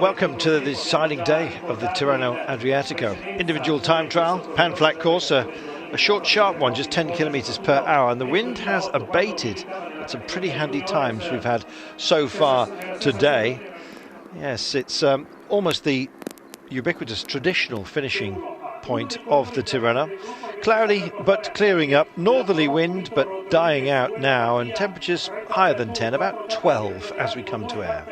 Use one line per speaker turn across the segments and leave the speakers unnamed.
Welcome to the deciding day of the Tirreno-Adriatico. Individual time trial, pan-flat course, a short, sharp one, just 10 kilometres per hour, and the wind has abated. It's some pretty handy times we've had so far today. Yes, it's almost the ubiquitous traditional finishing point of the Tirreno. Cloudy but clearing up, northerly wind but dying out now, and temperatures higher than 10, about 12 as we come to air.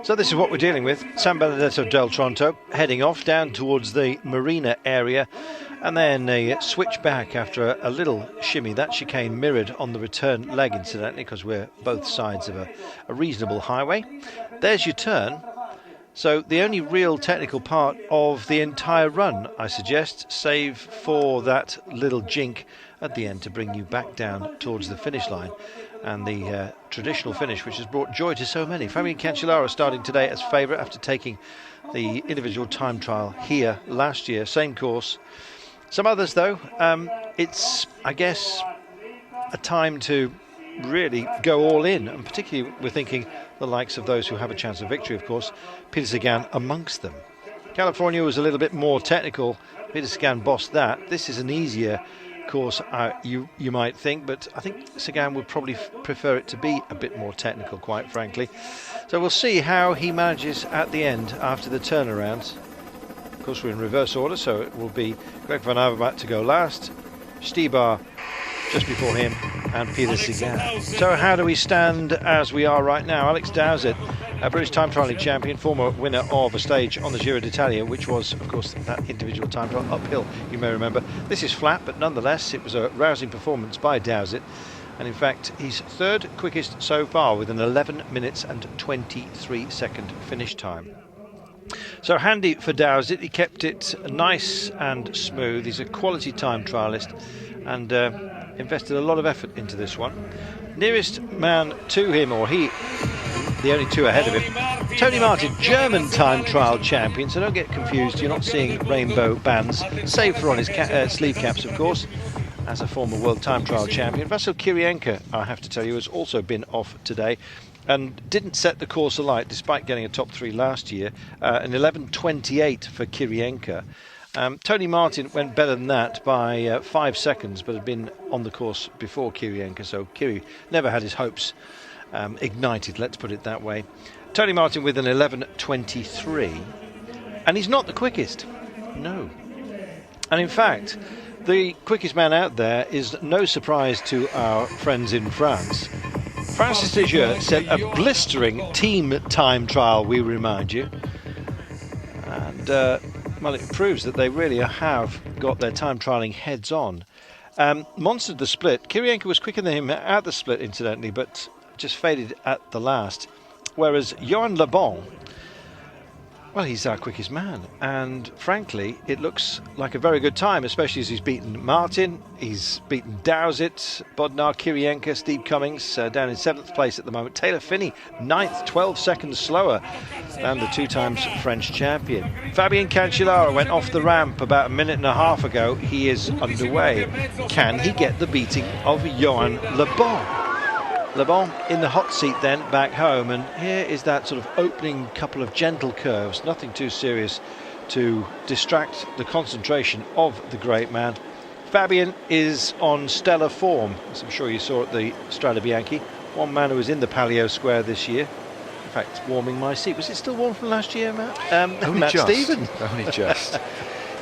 So this is what we're dealing with. San Benedetto de Tronto, heading off down towards the marina area, and then a switch back after a little shimmy. That chicane mirrored on the return leg, incidentally, because we're both sides of a reasonable highway. There's your turn. So the only real technical part of the entire run, I suggest, save for that little jink at the end to bring you back down towards the finish line. And the traditional finish, which has brought joy to so many. Fabian Cancellara starting today as favourite after taking the individual time trial here last year, same course. Some others, though, it's, I guess, a time to really go all in, and particularly we're thinking the likes of those who have a chance of victory, of course, Peter Sagan amongst them. California was a little bit more technical. Peter Sagan bossed that. This is an easier course, you might think, but I think Sagan would probably prefer it to be a bit more technical, quite frankly. So we'll see how he manages at the end after the turnaround. Of course, we're in reverse order, so it will be Greg van Avermaet to go last, Stybar just before him, and Peter Sagan. So how do we stand as we are right now? Alex Dowsett, a British time trialling champion, former winner of a stage on the Giro d'Italia, which was, of course, that individual time trial uphill, you may remember. This is flat, but nonetheless, it was a rousing performance by Dowsett. And in fact, he's third quickest so far with an 11 minutes and 23 second finish time. So handy for Dowsett. He kept it nice and smooth. He's a quality time trialist and invested a lot of effort into this one. Nearest man to him, or he, the only two ahead of him, Tony Martin, German time trial champion, so don't get confused, you're not seeing rainbow bands, save for on his sleeve caps, of course, as a former world time trial champion. Vasil Kiryienka, I have to tell you, has also been off today and didn't set the course alight despite getting a top three last year, an 11.28 for Kiryienka. Tony Martin went better than that by 5 seconds, but had been on the course before Kiryienka, so Kiri never had his hopes ignited, let's put it that way. Tony Martin with an 11.23, and he's not the quickest, no. And in fact, the quickest man out there is no surprise to our friends in France. Francis Leezer set a blistering team time trial, we remind you, and well, it proves that they really have got their time trialling heads on. Monstered the split. Kiryienka was quicker than him at the split, incidentally, but just faded at the last. Whereas Johan Le Bon, well, he's our quickest man. And frankly, it looks like a very good time, especially as he's beaten Martin, he's beaten Dowsett, Bodnar, Kiryienka, Steve Cummings down in 7th place at the moment. Taylor Phinney, 9th, 12 seconds slower than the two times French champion. Fabian Cancellara went off the ramp about a minute and a half ago. He is underway. Can he get the beating of Johan Le Bon? Le Bon in the hot seat then, back home, and here is that sort of opening couple of gentle curves, nothing too serious to distract the concentration of the great man. Fabian is on stellar form, as I'm sure you saw at the Strade Bianche. One man who was in the Palio Square this year. In fact, warming my seat. Was it still warm from last year, Matt? Matt Stephen.
Only just.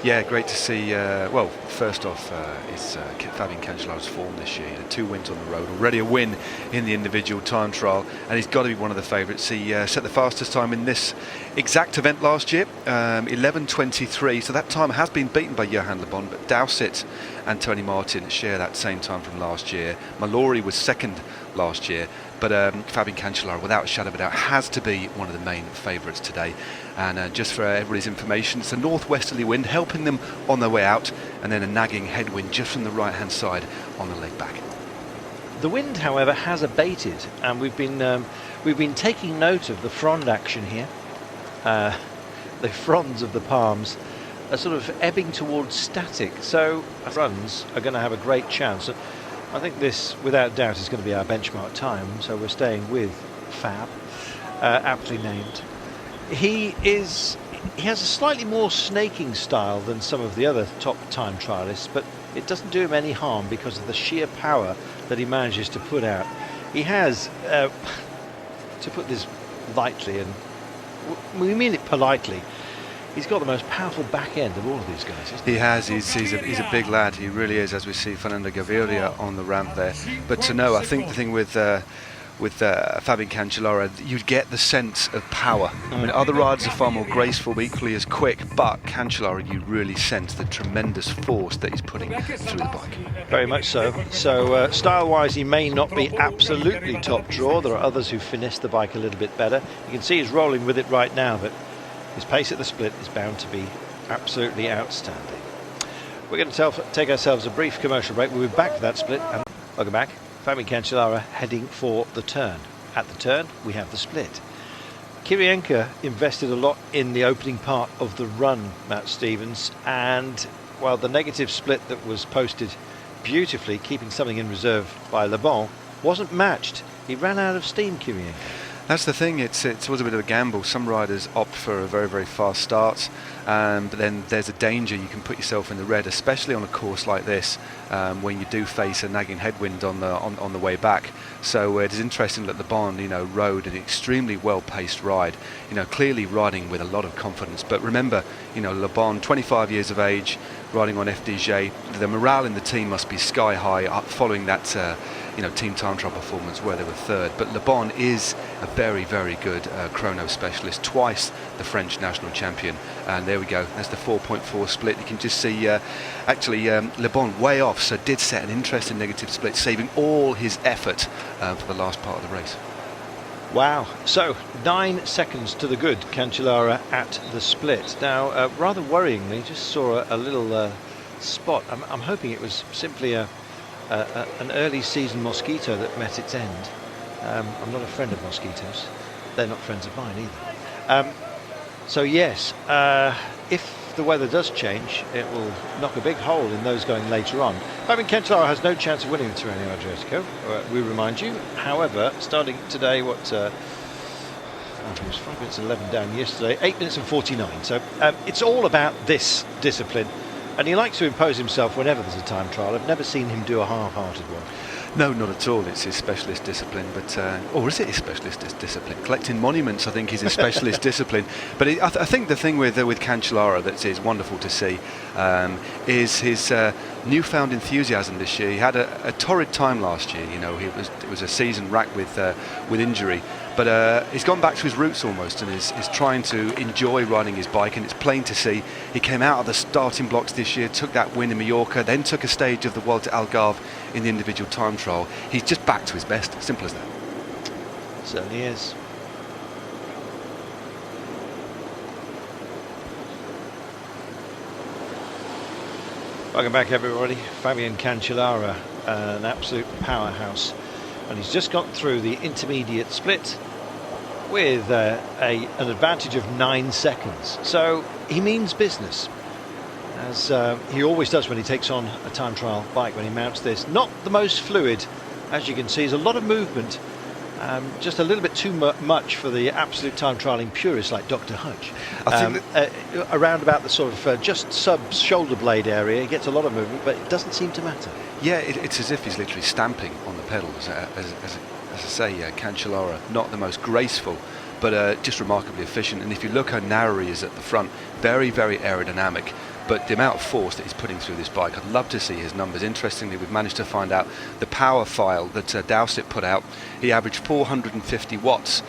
Yeah, great to see. Well, first off, it's Fabian Cancellara's form this year. 2 wins on the road, already a win in the individual time trial, and he's got to be one of the favourites. He set the fastest time in this exact event last year, 11.23. So that time has been beaten by Johan Le Bon, but Dowsett and Tony Martin share that same time from last year. Mallory was second last year, but Fabian Cancellara, without a shadow of a doubt, has to be one of the main favourites today. And just for everybody's information, it's a northwesterly wind helping them on their way out, and then a nagging headwind just from the right-hand side on the leg back.
The wind, however, has abated, and we've been taking note of the frond action here. The fronds of the palms are sort of ebbing towards static, so runs are going to have a great chance. I think this, without doubt, is going to be our benchmark time, so we're staying with Fab, aptly named. He has a slightly more snaking style than some of the other top time trialists, but it doesn't do him any harm because of the sheer power that he manages to put out. He has, to put this lightly, and we mean it politely, he's got the most powerful back end of all of these guys, isn't he?
He has. He's a big lad. He really is, as we see Fernando Gaviria on the ramp there. But to know, I think the thing with Fabian Cancellara, you'd get the sense of power. I mean, other riders are far more graceful, but equally as quick. But Cancellara, you really sense the tremendous force that he's putting through the bike.
Very much so. So style-wise, he may not be absolutely top draw. There are others who finesse the bike a little bit better. You can see he's rolling with it right now, but his pace at the split is bound to be absolutely outstanding. We're going to take ourselves a brief commercial break. We'll be back for that split. And welcome back. Fabian Cancellara heading for the turn. At the turn, we have the split. Kiryienka invested a lot in the opening part of the run, Matt Stevens, and while the negative split that was posted beautifully, keeping something in reserve by Le Bon, wasn't matched. He ran out of steam, Kiryienka.
That's the thing, it was a bit of a gamble. Some riders opt for a very, very fast start, but then there's a danger you can put yourself in the red, especially on a course like this, when you do face a nagging headwind on the way back. So it is interesting that Le Bon, rode an extremely well-paced ride, clearly riding with a lot of confidence. But remember, Le Bon, 25 years of age, riding on FDJ, the morale in the team must be sky high following that team time trial performance where they were third. But Le Bon is a very, very good chrono specialist, twice the French national champion. And there we go, that's the 4.4 split. You can just see Le Bon way off, so did set an interesting negative split, saving all his effort for the last part of the race.
Wow, so 9 seconds to the good, Cancellara at the split. Now, rather worryingly, just saw a little spot. I'm hoping it was simply an early season mosquito that met its end. I'm not a friend of mosquitoes. They're not friends of mine either. So yes, if the weather does change, it will knock a big hole in those going later on. Fabian Cancellara has no chance of winning the Tirreno-Adriatico, we remind you. However, starting today, it was 5 minutes 11 down yesterday, 8 minutes and 49. So it's all about this discipline. And he likes to impose himself whenever there's a time trial. I've never seen him do a half-hearted one.
No, not at all. It's his specialist discipline, but or is it his specialist discipline? Collecting monuments, I think, is his specialist discipline. But I think the thing with Cancellara that is wonderful to see is his newfound enthusiasm this year. He had a torrid time last year. It was a season racked with injury. But he's gone back to his roots almost and is trying to enjoy riding his bike, and it's plain to see. He came out of the starting blocks this year, took that win in Mallorca, then took a stage of the Vuelta al Algarve in the individual time trial. He's just back to his best, simple as that.
Certainly is. Welcome back, everybody. Fabian Cancellara, an absolute powerhouse. And he's just got through the intermediate split with an advantage of 9 seconds. So he means business, as he always does when he takes on a time trial bike, when he mounts this. Not the most fluid, as you can see. There's a lot of movement, just a little bit too much for the absolute time trialing purists like Dr. Hutch. I think around about the sort of just sub-shoulder blade area, he gets a lot of movement, but it doesn't seem to matter.
Yeah, it's as if he's literally stamping on the pedals. As I say, Cancellara, not the most graceful, but just remarkably efficient. And if you look how narrow he is at the front, very, very aerodynamic. But the amount of force that he's putting through this bike, I'd love to see his numbers. Interestingly, we've managed to find out the power file that Dowsett put out. He averaged 450 watts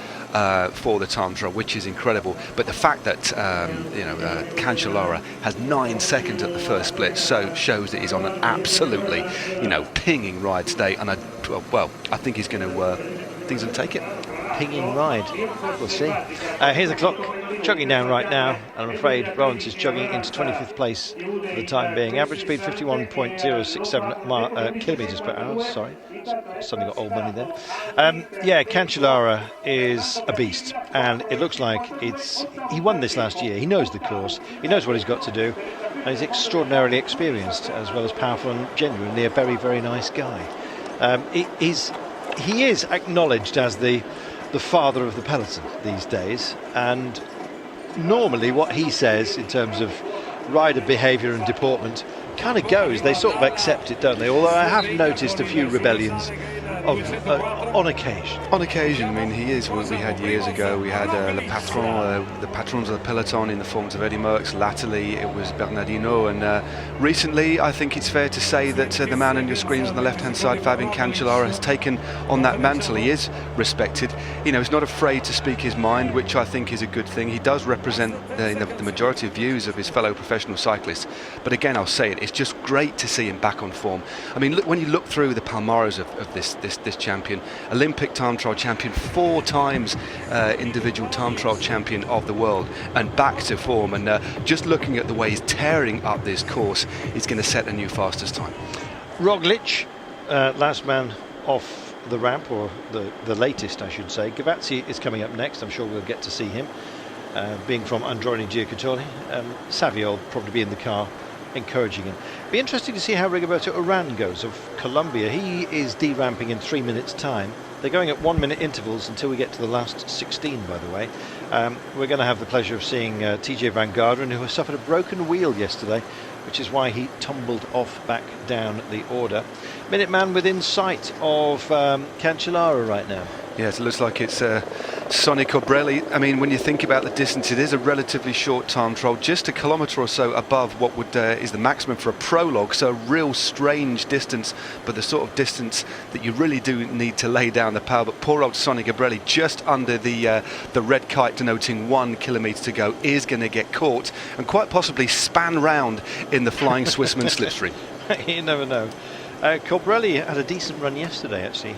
for the time trial, which is incredible. But the fact that Cancellara has 9 seconds at the first split shows that he's on an absolutely pinging ride today. And I think he's going to take it.
Pinging ride, we'll see. Here's the clock chugging down right now, and I'm afraid Rollins is chugging into 25th place for the time being. Average speed 51.067 kilometres per hour. Sorry, suddenly got old money there. Cancellara is a beast, and it looks like he won this last year. He knows the course, he knows what he's got to do, and he's extraordinarily experienced, as well as powerful and genuinely a very, very nice guy. He is acknowledged as the father of the peloton these days, and normally what he says in terms of rider behaviour and deportment kind of goes. They sort of accept it, don't they? Although I have noticed a few rebellions on occasion.
On occasion, I mean, he is what we had years ago. We had Le Patron, the patrons of the peloton in the forms of Eddy Merckx. Latterly, it was Bernardino, and recently, I think it's fair to say that the man on your screens on the left-hand side, Fabian Cancellara, has taken on that mantle. He is respected. You know, he's not afraid to speak his mind, which I think is a good thing. He does represent the majority of views of his fellow professional cyclists. But again, I'll say it, it's just great to see him back on form. I mean, look, when you look through the Palmares of this champion, Olympic time trial champion, 4 times individual time trial champion of the world, and back to form, and just looking at the way he's tearing up this course, he's going to set a new fastest time.
Roglic, last man off the ramp, or the latest I should say. Gavazzi is coming up next. I'm sure we'll get to see him, being from Androni-Giocattoli. Savio will probably be in the car encouraging him. Be interesting to see how Rigoberto Urán goes of Colombia. He is deramping in 3 minutes time. They're going at 1 minute intervals until we get to the last 16, by the way. We're going to have the pleasure of seeing TJ Van Garderen, who has suffered a broken wheel yesterday, which is why he tumbled off back down the order. Minuteman within sight of Cancellara right now.
Yes, it looks like it's Sonny Colbrelli. I mean, when you think about the distance, it is a relatively short time trial, just a kilometre or so above what would is the maximum for a prologue. So a real strange distance, but the sort of distance that you really do need to lay down the power. But poor old Sonny Colbrelli, just under the red kite denoting 1 kilometre to go, is going to get caught and quite possibly span round in the Flying Swissman slipstream.
You never know. Colbrelli had a decent run yesterday, actually.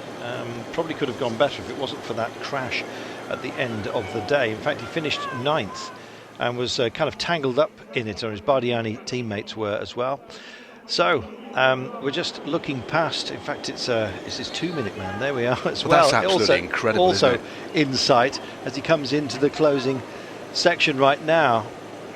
Probably could have gone better if it wasn't for that crash at the end of the day. In fact, he finished 9th and was kind of tangled up in it, or his Bardiani teammates were as well. So we're just looking past. In fact, it's his 2 minute man. There we are as well.
That's absolutely incredible.
Also in sight as he comes into the closing section right now,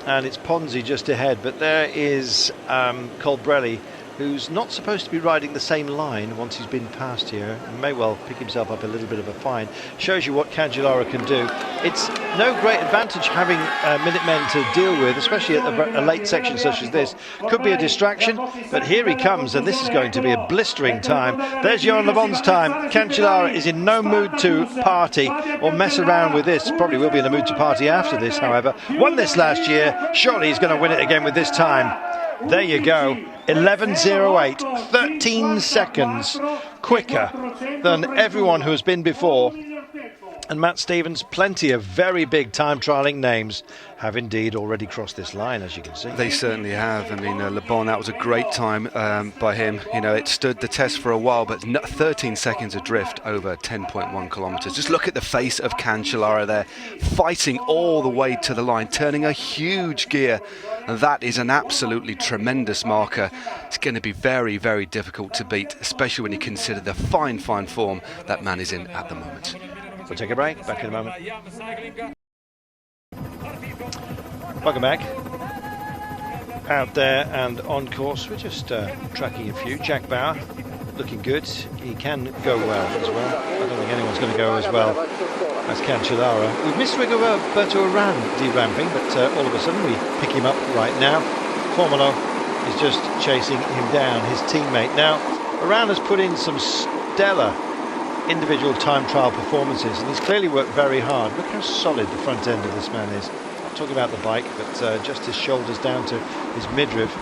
and it's Ponzi just ahead. But there is Colbrelli, who's not supposed to be riding the same line once he's been passed here. He may well pick himself up a little bit of a fine. Shows you what Cancellara can do. It's no great advantage having Minutemen to deal with, especially at a late section such as this. Could be a distraction, but here he comes, and this is going to be a blistering time. There's Johan Le Bon's time. Cancellara is in no mood to party or mess around with this. Probably will be in the mood to party after this, however. Won this last year. Surely he's going to win it again with this time. There you go, 11.08, 13 seconds quicker than everyone who has been before. And Matt Stevens, plenty of very big time trialling names have indeed already crossed this line, as you can see.
They certainly have. I mean, Le Bon, that was a great time by him. You know, it stood the test for a while, but 13 seconds adrift over 10.1 kilometres. Just look at the face of Cancellara there, fighting all the way to the line, turning a huge gear. And that is an absolutely tremendous marker. It's going to be very, very difficult to beat, especially when you consider the fine form that man is in at the moment.
We'll take a break, back in a moment. Welcome back. Out there and on course, we're just tracking a few. Jack Bauer, looking good. He can go well as well. I don't think anyone's going to go as well as Cancellara. We've missed Rigoberto Urán deramping, but all of a sudden we pick him up right now. Formolo is just chasing him down, his teammate. Now, Urán has put in some stellar individual time trial performances, and he's clearly worked very hard. Look how solid the front end of this man is. Not talking about the bike, but just his shoulders down to his midriff.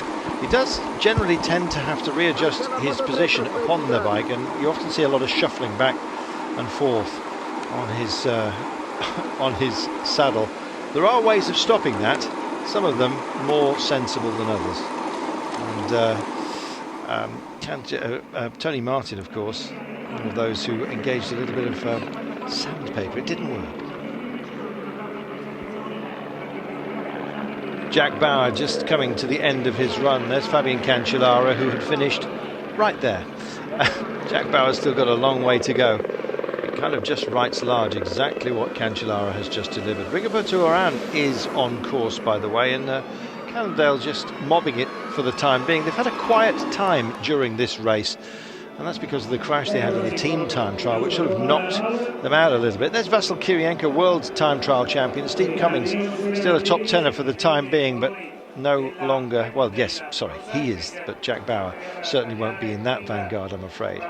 He does generally tend to have to readjust his position upon the bike, and you often see a lot of shuffling back and forth on his saddle. There are ways of stopping that, some of them more sensible than others. And Tony Martin, of course, one of those who engaged a little bit of sandpaper. It didn't work. Jack Bauer just coming to the end of his run. There's Fabian Cancellara, who had finished right there. Jack Bauer's still got a long way to go. It kind of just writes large exactly what Cancellara has just delivered. Rigoberto Urán is on course, by the way, and Cannondale just mobbing it for the time being. They've had a quiet time during this race. And that's because of the crash they had in the team time trial, which sort of knocked them out a little bit. There's Vasil Kiryienka, world time trial champion. Steve Cummings, still a top tenner for the time being, but no longer, well, yes, sorry, he is, but Jack Bauer certainly won't be in that vanguard, I'm afraid.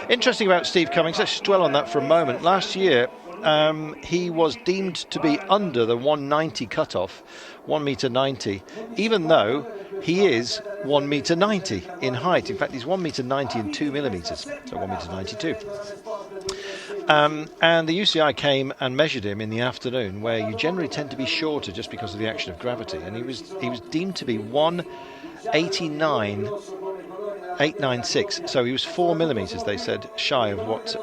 Interesting about Steve Cummings, let's just dwell on that for a moment. Last year, he was deemed to be under the 190 cutoff, 1 metre 90, even though he is 1 metre 90 in height. In fact, he's 1 metre 90 and 2 millimetres, so 1 metre 92. And the UCI came and measured him in the afternoon, where you generally tend to be shorter just because of the action of gravity. And he was deemed to be 189.896, so he was 4 millimetres, they said, shy of what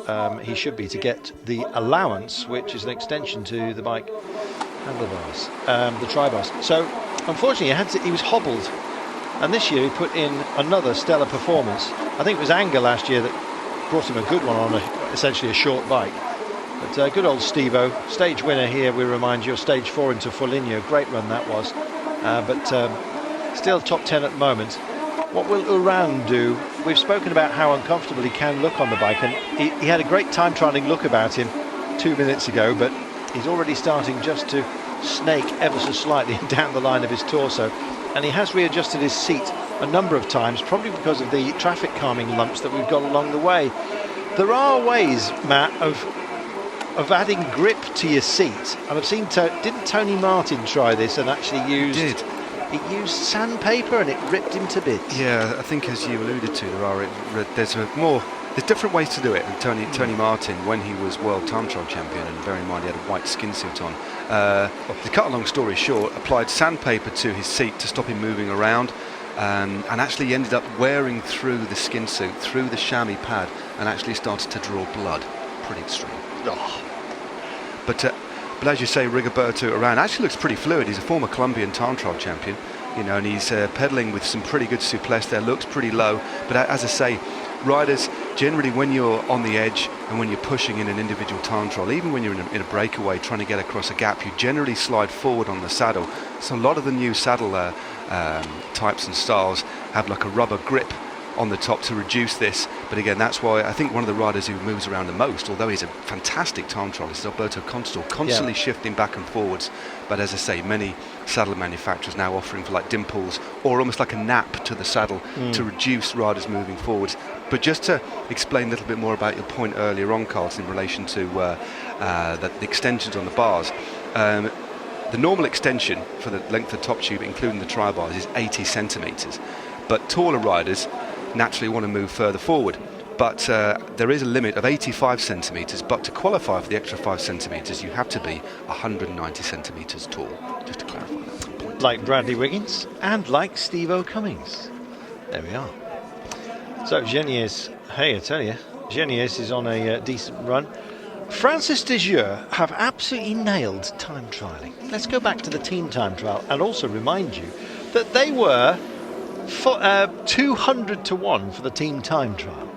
he should be to get the allowance, which is an extension to the bike handlebars, the tri-bars. So unfortunately he was hobbled, and this year he put in another stellar performance. I think it was anger last year that brought him a good one on essentially a short bike. But good old Steve-O, stage winner here, we remind you, stage 4 into Foligno, great run that was, but still top 10 at the moment. What will Uran do? We've spoken about how uncomfortable he can look on the bike, and he had a great time trialling look about him 2 minutes ago, but he's already starting just to snake ever so slightly down the line of his torso, and he has readjusted his seat a number of times, probably because of the traffic calming lumps that we've got along the way. There are ways, Matt, of adding grip to your seat, and I've seen didn't Tony Martin try this and actually used sandpaper and it ripped him to bits?
Yeah, I think as you alluded to, there's different ways to do it. And Tony Martin, when he was world time trial champion, and bear in mind he had a white skin suit on, to cut a long story short, applied sandpaper to his seat to stop him moving around, and actually ended up wearing through the skin suit, through the chamois pad, and actually started to draw blood. Pretty extreme.
Oh.
But as you say, Rigoberto Urán actually looks pretty fluid. He's a former Colombian time trial champion, and he's pedaling with some pretty good souplesse there, looks pretty low. But as I say, riders generally, when you're on the edge and when you're pushing in an individual time trial, even when you're in a breakaway trying to get across a gap, you generally slide forward on the saddle. So a lot of the new saddle types and styles have like a rubber grip on the top to reduce this. But again, that's why I think one of the riders who moves around the most, although he's a fantastic time trialist, is Alberto Contador, constantly shifting back and forwards. But as I say, many saddle manufacturers now offering for like dimples or almost like a nap to the saddle to reduce riders moving forwards. But just to explain a little bit more about your point earlier on, Carlton, in relation to the extensions on the bars. The normal extension for the length of the top tube, including the tri-bars, is 80 centimetres. But taller riders naturally want to move further forward. But there is a limit of 85 centimetres, but to qualify for the extra 5 centimetres, you have to be 190 centimetres tall, just to clarify that point.
Like Bradley Wiggins and like Steve-O Cummings. There we are. So Geniez, hey, I tell you, Geniez is on a decent run. Francis de Jure have absolutely nailed time trialling. Let's go back to the team time trial and also remind you that they were 200 to 1 for the team time trial.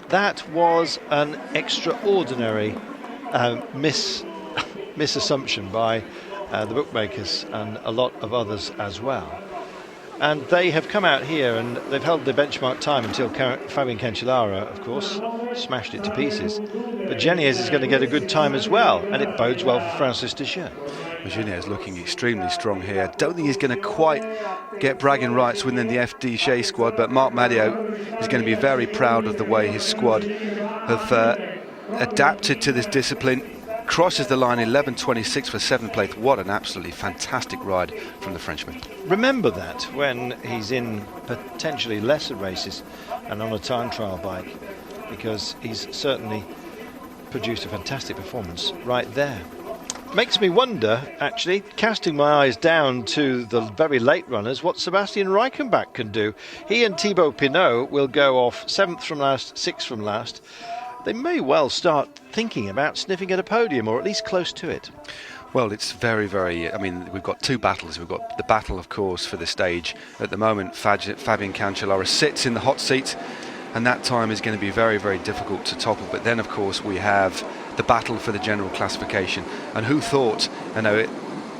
That was an extraordinary misassumption by the bookmakers and a lot of others as well. And they have come out here and they've held the benchmark time until Fabian Cancellara, of course, smashed it to pieces. But Geniez is going to get a good time as well, and it bodes well for Francis de Jure.
Geniez looking extremely strong here. Don't think he's going to quite get bragging rights within the FD Shea squad, but Marc Madio is going to be very proud of the way his squad have adapted to this discipline. Crosses the line 11.26 for 7th place. What an absolutely fantastic ride from the Frenchman.
Remember that when he's in potentially lesser races and on a time trial bike, because he's certainly produced a fantastic performance right there. Makes me wonder, actually, casting my eyes down to the very late runners, what Sébastien Reichenbach can do. He and Thibaut Pinot will go off 7th from last, 6th from last. They may well start thinking about sniffing at a podium, or at least close to it.
Well, it's very, very... I mean, we've got two battles. We've got the battle, of course, for the stage. At the moment, Fabian Cancellara sits in the hot seat, and that time is going to be very, very difficult to topple. But then, of course, we have the battle for the general classification. And who thought,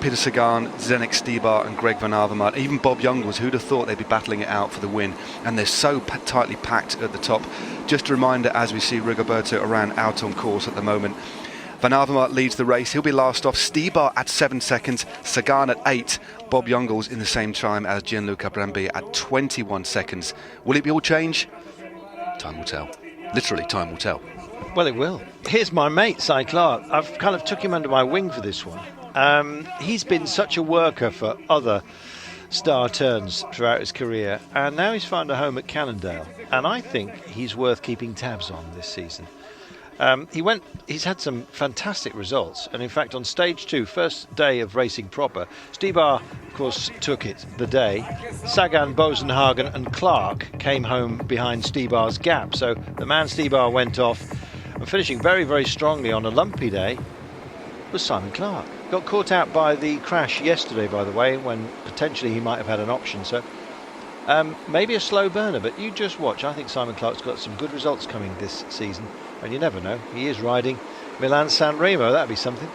Peter Sagan, Zdeněk Stybar and Greg van Avermaet, even Bob Jungels, who'd have thought they'd be battling it out for the win, and they're so tightly packed at the top. Just a reminder, as we see Rigoberto Urán out on course at the moment, Van Avermaet leads the race. He'll be last off. Stybar at 7 seconds, Sagan at 8, Bob Jungels in the same time as Gianluca Brambilla at 21 seconds. Will it be all change? Time will tell. Literally, time will tell.
Well, it will. Here's my mate, Cy Clark. I've kind of took him under my wing for this one. He's been such a worker for other star turns throughout his career, and now he's found a home at Cannondale, and I think he's worth keeping tabs on this season. He's had some fantastic results, and in fact on stage 2, first day of racing proper, Stybar of course took it the day. Sagan, Boasson, Hagen and Clark came home behind Stybar's gap, so the man Stybar went off, and finishing very, very strongly on a lumpy day was Simon Clark. Got caught out by the crash yesterday, by the way, when potentially he might have had an option, so maybe a slow burner, but you just watch. I think Simon Clark's got some good results coming this season, and you never know, he is riding Milan-San Remo. That'd be something.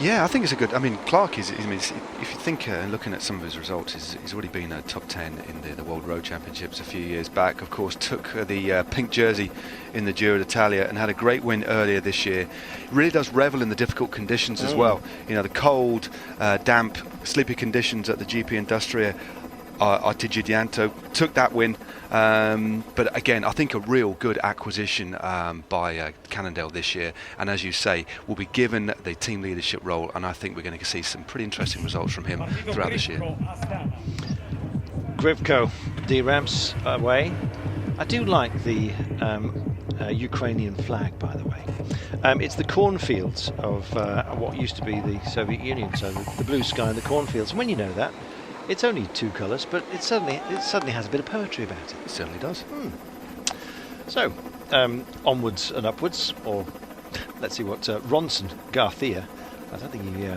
Yeah, I think it's a good. I mean, Clark is. I mean, if you think, looking at some of his results, he's already been a top 10 in the World Road Championships a few years back. Of course, took the pink jersey in the Giro d'Italia and had a great win earlier this year. He really does revel in the difficult conditions as well. You know, the cold, damp, sleepy conditions at the GP Industria Artigianto took that win, but again I think a real good acquisition by Cannondale this year, and as you say will be given the team leadership role, and I think we're going to see some pretty interesting results from him throughout this year.
Grivko D-ramps away. I do like the Ukrainian flag, by the way. It's the cornfields of what used to be the Soviet Union, so the blue sky and the cornfields, and when you know that, it's only 2 colours, but it suddenly has a bit of poetry about it.
It certainly does.
So, onwards and upwards, or let's see what Ronson Garcia. I don't think he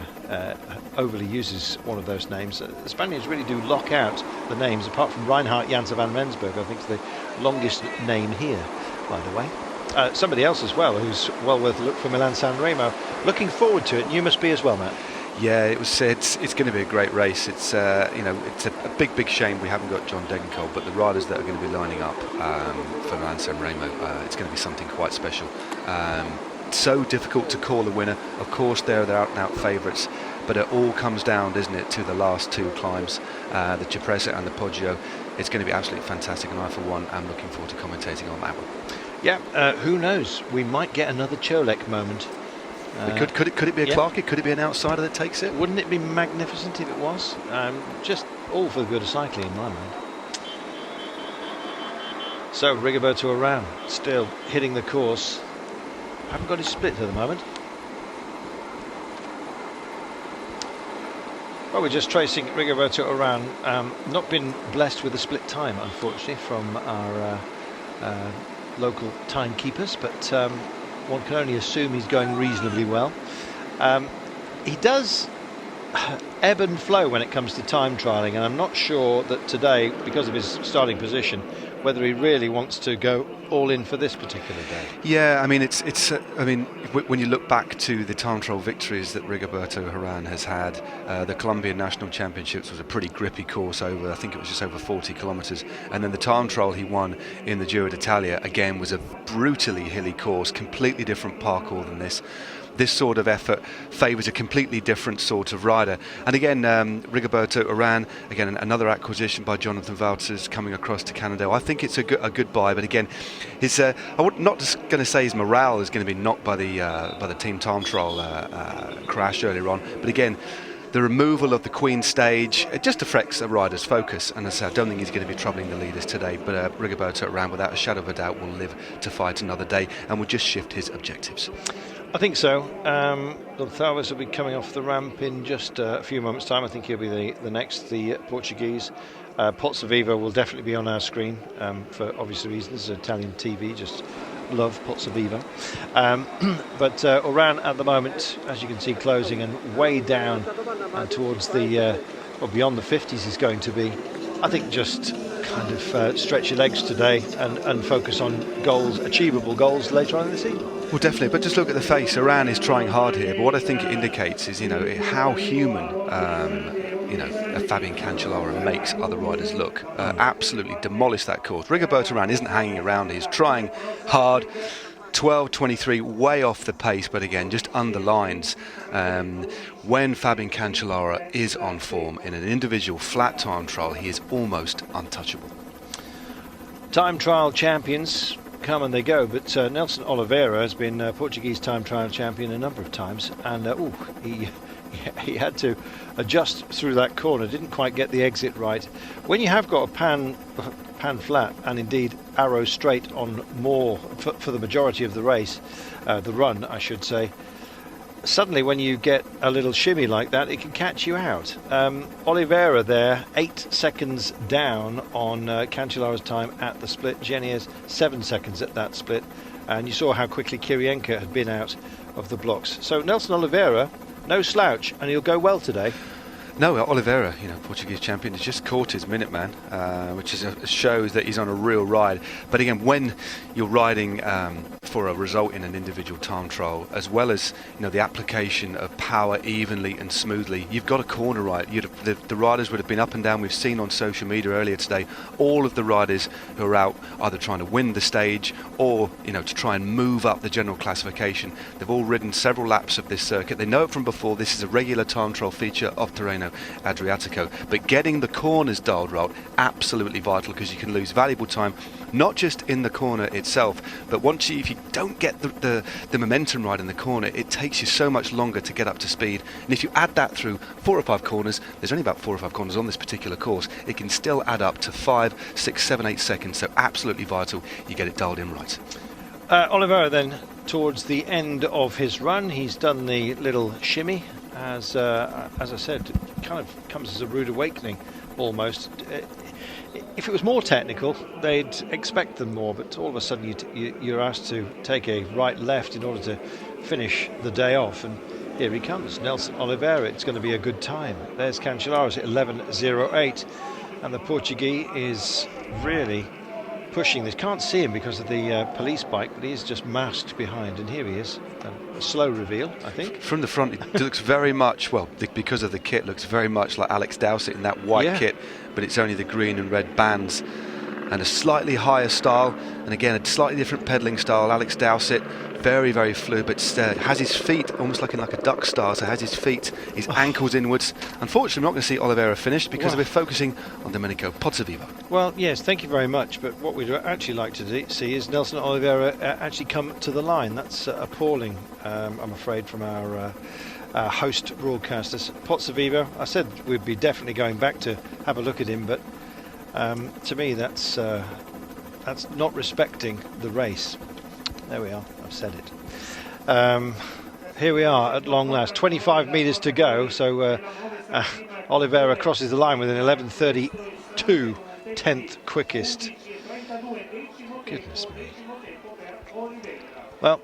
overly uses one of those names. The Spaniards really do lock out the names, apart from Reinhard Janse van Rensburg. I think it's the longest name here, by the way. Somebody else as well, who's well worth a look for Milan-San Remo. Looking forward to it. You must be as well, Matt.
Yeah, it's going to be a great race. It's it's a big shame we haven't got John Degenkolb, but the riders that are going to be lining up for Milan-San Remo, it's going to be something quite special. So difficult to call a winner. Of course, they're out and out favourites, but it all comes down, doesn't it, to the last 2 climbs, the Cipressa and the Poggio. It's going to be absolutely fantastic, and I for one am looking forward to commentating on that one.
Yeah, who knows? We might get another Cholek moment.
Could it be a Clark? Could it be an outsider that takes it?
Wouldn't it be magnificent if it was? Just all for the good of cycling in my mind. So Rigoberto Urán still hitting the course. Haven't got his split at the moment. Well, we're just tracing Rigoberto Urán. Not been blessed with a split time, unfortunately, from our local timekeepers, but one can only assume he's going reasonably well. He does ebb and flow when it comes to time trialling, and I'm not sure that today, because of his starting position, whether he really wants to go all in for this particular day. Yeah,
I mean, when you look back to the time trial victories that Rigoberto Urán has had, the Colombian National Championships was a pretty grippy course over, I think it was just over 40 kilometres, and then the time trial he won in the Giro d'Italia again was a brutally hilly course, completely different parkour than this. This sort of effort favours a completely different sort of rider. And again, Rigoberto Urán, again another acquisition by Jonathan Valters coming across to Cannondale. I think it's a good buy, but again, not just going to say his morale is going to be knocked by the team time trial crash earlier on, but again, the removal of the Queen stage, it just affects a rider's focus, and as I say, I don't think he's going to be troubling the leaders today, but Rigoberto Urán, without a shadow of a doubt, will live to fight another day and will just shift his objectives.
I think so. Gonçalves will be coming off the ramp in just a few moments' time. I think he'll be the next, the Portuguese. Pozzo Vivo will definitely be on our screen for obvious reasons. Italian TV just love Pozzo Vivo. But Urán at the moment, as you can see, closing and way down towards the, beyond the 50s is going to be. I think just kind of stretch your legs today and focus on goals, achievable goals later on in the season.
Well, definitely, but just look at the face. Iran is trying hard here, but what I think it indicates is, how human, Fabian Cancellara makes other riders look. Absolutely demolished that course. Rigoberto Urán isn't hanging around, he's trying hard. 12.23, way off the pace, but again, just underlines when Fabian Cancellara is on form in an individual flat time trial, he is almost untouchable.
Time trial champions come and they go, but Nelson Oliveira has been Portuguese time trial champion a number of times, and he had to adjust through that corner, didn't quite get the exit right. When you have got a pan flat and indeed arrow straight on more for the majority of the race, the run I should say, suddenly when you get a little shimmy like that, it can catch you out. Oliveira there 8 seconds down on Cancellara's time at the split. Geniez 7 seconds at that split, and you saw how quickly Kiryienka had been out of the blocks. So Nelson Oliveira, no slouch, and he'll go well today.
No, Oliveira, Portuguese champion, has just caught his minute man, which shows that he's on a real ride. But again, when you're riding for a result in an individual time trial, as well as the application of power evenly and smoothly, you've got a corner right. The riders would have been up and down. We've seen on social media earlier today, all of the riders who are out either trying to win the stage or to try and move up the general classification. They've all ridden several laps of this circuit. They know it from before. This is a regular time trial feature of Tirreno-Adriatico, but getting the corners dialed right, absolutely vital, because you can lose valuable time, not just in the corner itself, but if you don't get the momentum right in the corner, it takes you so much longer to get up to speed. And if you add that through 4 or 5 corners, there's only about 4 or 5 corners on this particular course, it can still add up to 5, 6, 7, 8 seconds. So absolutely vital you get it dialed in right.
Oliveira then, towards the end of his run, he's done the little shimmy. As I said, it kind of comes as a rude awakening almost. If it was more technical, they'd expect them more, but all of a sudden you're asked to take a right-left in order to finish the day off, and here he comes, Nelson Oliveira. It's going to be a good time. There's Cancellara's at 11.08, and the Portuguese is really pushing this. Can't see him because of the police bike, but he is just masked behind, and here he is. A slow reveal, I think. From
the front, it looks very much, because of the kit, looks very much like Alex Dowsett in that white kit, but it's only the green and red bands, and a slightly higher style, and again a slightly different pedalling style. Alex Dowsett, very, very fluid, but has his feet almost like a duck star, so has his ankles inwards. Unfortunately, we're not going to see Oliveira finished because we're focusing on Domenico Pozzovivo.
Well, yes, thank you very much, but what we'd actually like to see is Nelson Oliveira actually come to the line. That's appalling, I'm afraid, from our host broadcasters. Pozzovivo, I said we'd be definitely going back to have a look at him, but to me that's not respecting the race. There we are, I've said it. Here we are at long last, 25 metres to go, so Oliveira crosses the line with an 11.32, 10th quickest. Goodness me. Well,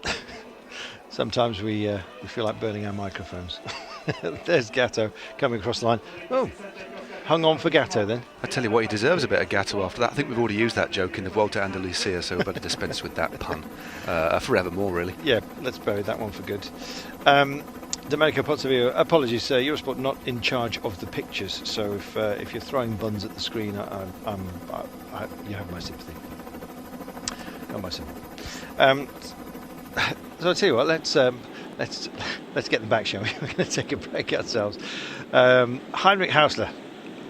sometimes we feel like burning our microphones. There's Gatto coming across the line. Oh, hung on for Gatto then.
I tell you what, he deserves a bit of Gatto after that. I think we've already used that joke in the Vuelta a Andalucía, so we better dispense with that pun forevermore, really.
Yeah, let's bury that one for good. Domenico Pozzovivo, apologies, Eurosport not in charge of the pictures, so if you're throwing buns at the screen, you have my sympathy. Got my sympathy. So I'll tell you what, let's get them back, shall we? We're going to take a break ourselves. Heinrich Hausler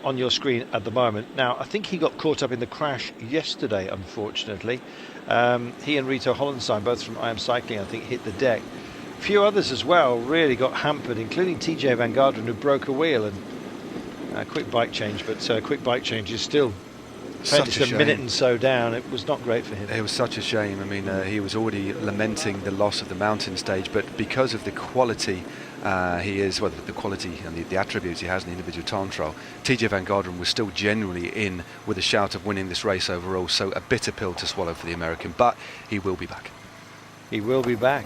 on your screen at the moment. Now, I think he got caught up in the crash yesterday, unfortunately. He and Rito Hollenstein, both from I Am Cycling, I think, hit the deck. A few others as well really got hampered, including TJ Van Garderen, who broke a wheel, and quick bike change, but quick bike change is still just a minute and so down. It was not great for him.
It was such a shame. I mean, he was already lamenting the loss of the mountain stage, but because of the quality the quality and the attributes he has in the individual time trial, TJ Van Garderen was still genuinely in with a shout of winning this race overall, so a bitter pill to swallow for the American, but he will be back.
He will be back.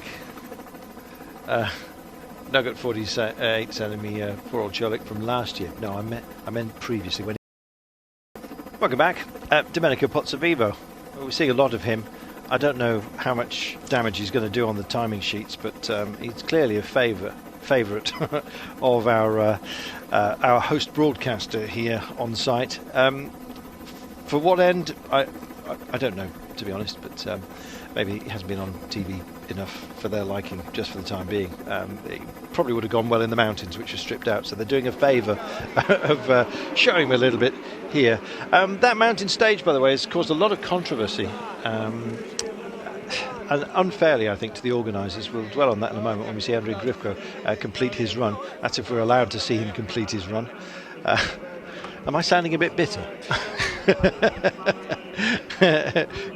Nugget 48 telling me poor old Cholik from last year. No, I meant previously when Welcome back. Domenico Pozzovivo. We're seeing a lot of him. I don't know how much damage he's going to do on the timing sheets, but he's clearly a favourite of our host broadcaster here on site. For what end, I don't know, to be honest, but maybe he hasn't been on TV enough for their liking just for the time being. It probably would have gone well in the mountains, which are stripped out, so they're doing a favour of showing him a little bit here. That mountain stage, by the way, has caused a lot of controversy, and unfairly, I think, to the organisers. We'll dwell on that in a moment when we see Andrei Grivko complete his run. That's if we're allowed to see him complete his run. Am I sounding a bit bitter?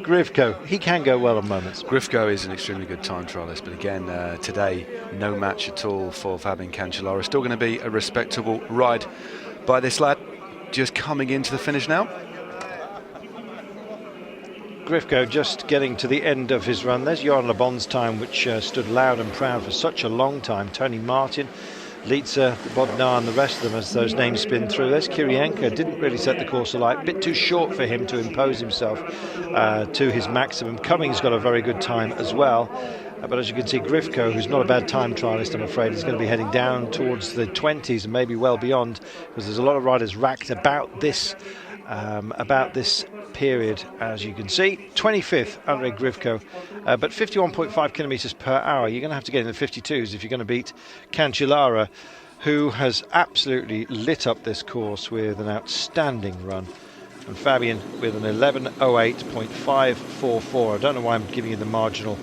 Grivko, he can go well on moments.
Grivko is an extremely good time trialist, but again, today, no match at all for Fabian Cancellara. Still going to be a respectable ride by this lad, just coming into the finish now.
Grivko just getting to the end of his run. There's Johan Le Bon's time, which stood loud and proud for such a long time. Tony Martin, Leezer, Bodnar and the rest of them as those names spin through. There's Kiryienka, didn't really set the course alight, a bit too short for him to impose himself to his maximum. Cummings got a very good time as well, but as you can see, Grivko, who's not a bad time trialist, I'm afraid, is going to be heading down towards the 20s and maybe well beyond, because there's a lot of riders racked about this period, as you can see. 25th, Andrei Grivko, but 51.5 kilometres per hour. You're going to have to get in the 52s if you're going to beat Cancellara, who has absolutely lit up this course with an outstanding run. And Fabian with an 11:08.544. I don't know why I'm giving you the marginal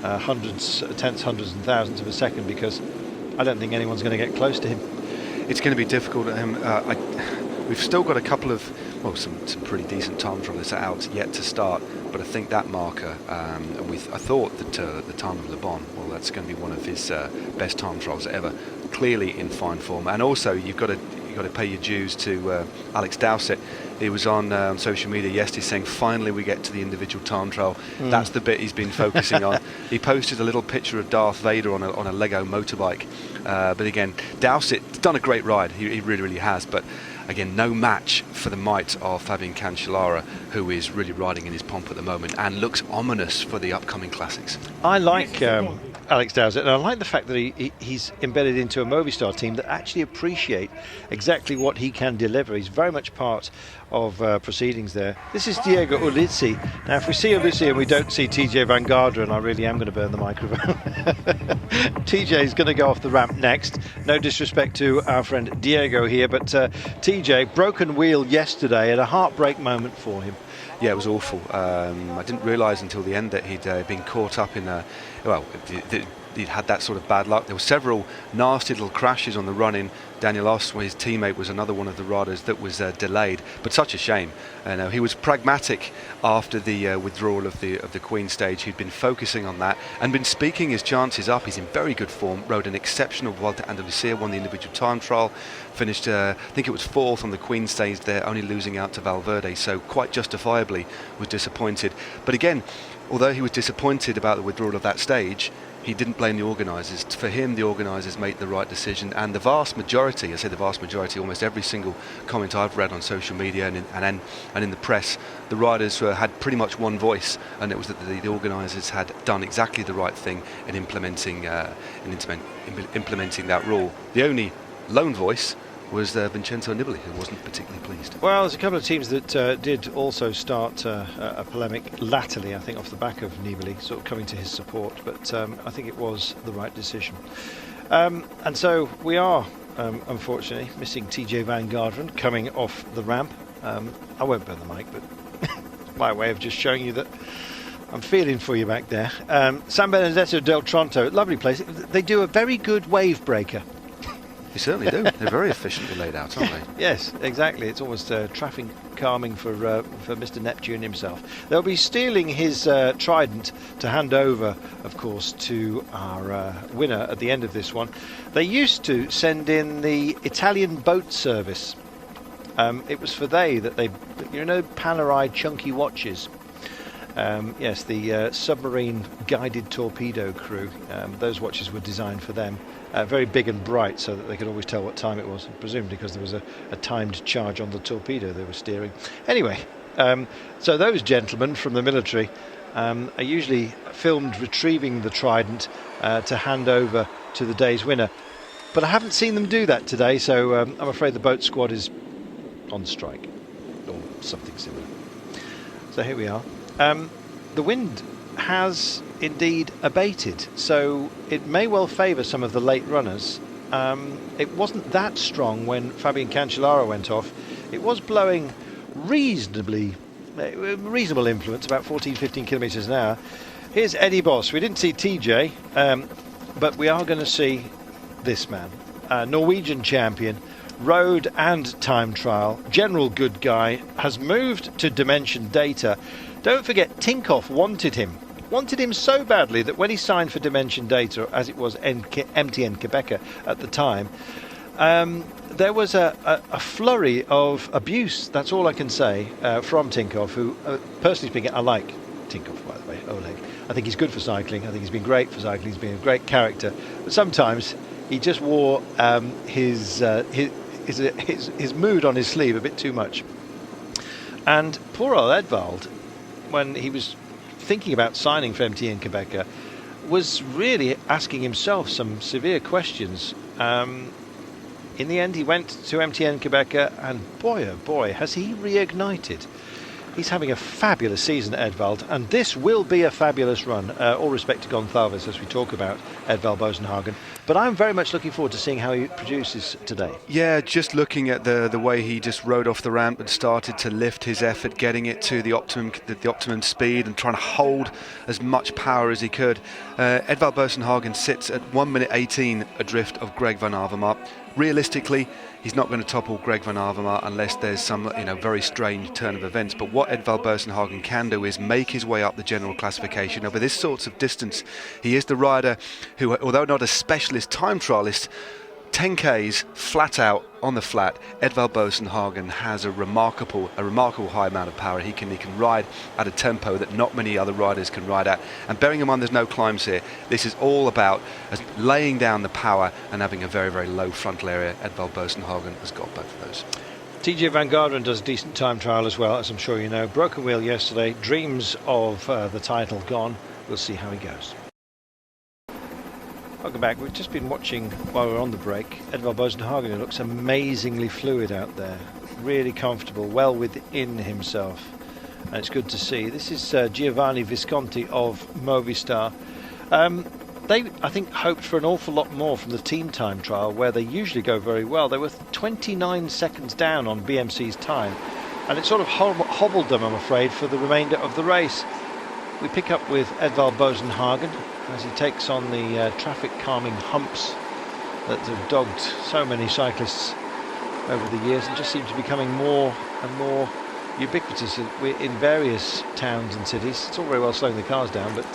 hundreds, tenths, hundreds and thousandths of a second, because I don't think anyone's going to get close to him.
It's going to be difficult at him. We've still got a couple of, well, some pretty decent time trials out yet to start, but I think that marker, I thought that the time of Le Bon, well, that's going to be one of his best time trials ever, clearly in fine form. And also, you've got to pay your dues to Alex Dowsett. He was on social media yesterday saying, finally we get to the individual time trial. That's the bit he's been focusing on. He posted a little picture of Darth Vader on a Lego motorbike. But again, Dowsett's done a great ride. He really, really has. But again, no match for the might of Fabian Cancellara, who is really riding in his pomp at the moment and looks ominous for the upcoming classics.
I like Alex Dowsett, and I like the fact that he's embedded into a Movistar team that actually appreciate exactly what he can deliver. He's very much part of proceedings there. This is Diego Ulizi. Now, if we see Ulizi and we don't see TJ Van Garderen, I really am going to burn the microphone. TJ is going to go off the ramp next. No disrespect to our friend Diego here, but TJ, broken wheel yesterday, at a heartbreak moment for him.
Yeah, it was awful. I didn't realise until the end that he'd been caught up in he'd had that sort of bad luck. There were several nasty little crashes on the run-in. Daniel Oss, his teammate, was another one of the riders that was delayed, but such a shame. He was pragmatic after the withdrawal of the Queen stage. He'd been focusing on that and been speaking his chances up. He's in very good form, rode an exceptional Volta a Andalusia, won the individual time trial, finished, I think it was 4th on the Queen stage there, only losing out to Valverde, so quite justifiably was disappointed. But again, although he was disappointed about the withdrawal of that stage, he didn't blame the organisers. For him, the organisers made the right decision, and the vast majority, I say the vast majority, almost every single comment I've read on social media and in the press, the riders had pretty much one voice, and it was that the organisers had done exactly the right thing in implementing that rule. The only lone voice was Vincenzo Nibali, who wasn't particularly pleased.
Well, there's a couple of teams that did also start a polemic latterly, I think, off the back of Nibali sort of coming to his support, but I think it was the right decision. And so we are, unfortunately, missing TJ Van Garderen coming off the ramp. I won't burn the mic, but it's my way of just showing you that I'm feeling for you back there. San Benedetto del Tronto, lovely place. They do a very good wave breaker.
They certainly do. They're very efficiently laid out, aren't they?
Yes, exactly. It's almost traffic calming for Mr. Neptune himself. They'll be stealing his trident to hand over, of course, to our winner at the end of this one. They used to send in the Italian boat service. It was for that they, Panerai chunky watches. Yes, the submarine guided torpedo crew. Those watches were designed for them. Very big and bright so that they could always tell what time it was, presumably because there was a timed charge on the torpedo they were steering. Anyway, so those gentlemen from the military are usually filmed retrieving the Trident to hand over to the day's winner. But I haven't seen them do that today, so I'm afraid the boat squad is on strike or something similar. So here we are. The wind has indeed abated, so it may well favour some of the late runners. It wasn't that strong when Fabian Cancellara went off. It was blowing reasonable influence, about 14-15 kilometres an hour. Here's Eddie Boss. We didn't see TJ, but we are going to see this man, Norwegian champion, road and time trial, general good guy, has moved to Dimension Data. Don't forget, Tinkoff wanted him so badly that when he signed for Dimension Data, as it was MTN Quebec at the time, there was a flurry of abuse, that's all I can say, from Tinkoff, who, personally speaking, I like Tinkoff, by the way, Oleg. I think he's good for cycling. I think he's been great for cycling. He's been a great character. But sometimes he just wore his mood on his sleeve a bit too much. And poor old Edvald, when he was thinking about signing for MTN Quebec, was really asking himself some severe questions. In the end, he went to MTN Quebec, and boy, oh boy, has he reignited. He's having a fabulous season at Edvald, and this will be a fabulous run. All respect to Gonçalves as we talk about Edvald Boasson. But I'm very much looking forward to seeing how he produces today.
Yeah, just looking at the way he just rode off the ramp and started to lift his effort, getting it to the optimum speed and trying to hold as much power as he could. Edvald Boasson sits at 1 minute 18 adrift of Greg van Avermaet. Realistically, he's not going to topple Greg van Avermaet unless there's some very strange turn of events. But what Edvald Boasson can do is make his way up the general classification. Over this sort of distance, he is the rider who, although not a specialist time trialist, 10Ks flat out on the flat, Edvald Boasson has a remarkable high amount of power. He can ride at a tempo that not many other riders can ride at. And bearing in mind there's no climbs here, this is all about laying down the power and having a very, very low frontal area. Edvald Boasson has got both of those.
TJ Van Garderen does a decent time trial as well, as I'm sure you know. Broken wheel yesterday, dreams of the title gone. We'll see how he goes. Welcome back. We've just been watching, while we're on the break, Edvald Boasson who looks amazingly fluid out there. Really comfortable, well within himself. And it's good to see. This is Giovanni Visconti of Movistar. They, I think, hoped for an awful lot more from the team time trial, where they usually go very well. They were 29 seconds down on BMC's time, and it sort of hobbled them, I'm afraid, for the remainder of the race. We pick up with Edvald Boasson as he takes on the traffic calming humps that have dogged so many cyclists over the years and just seem to be becoming more and more ubiquitous in various towns and cities. It's all very well slowing the cars down, but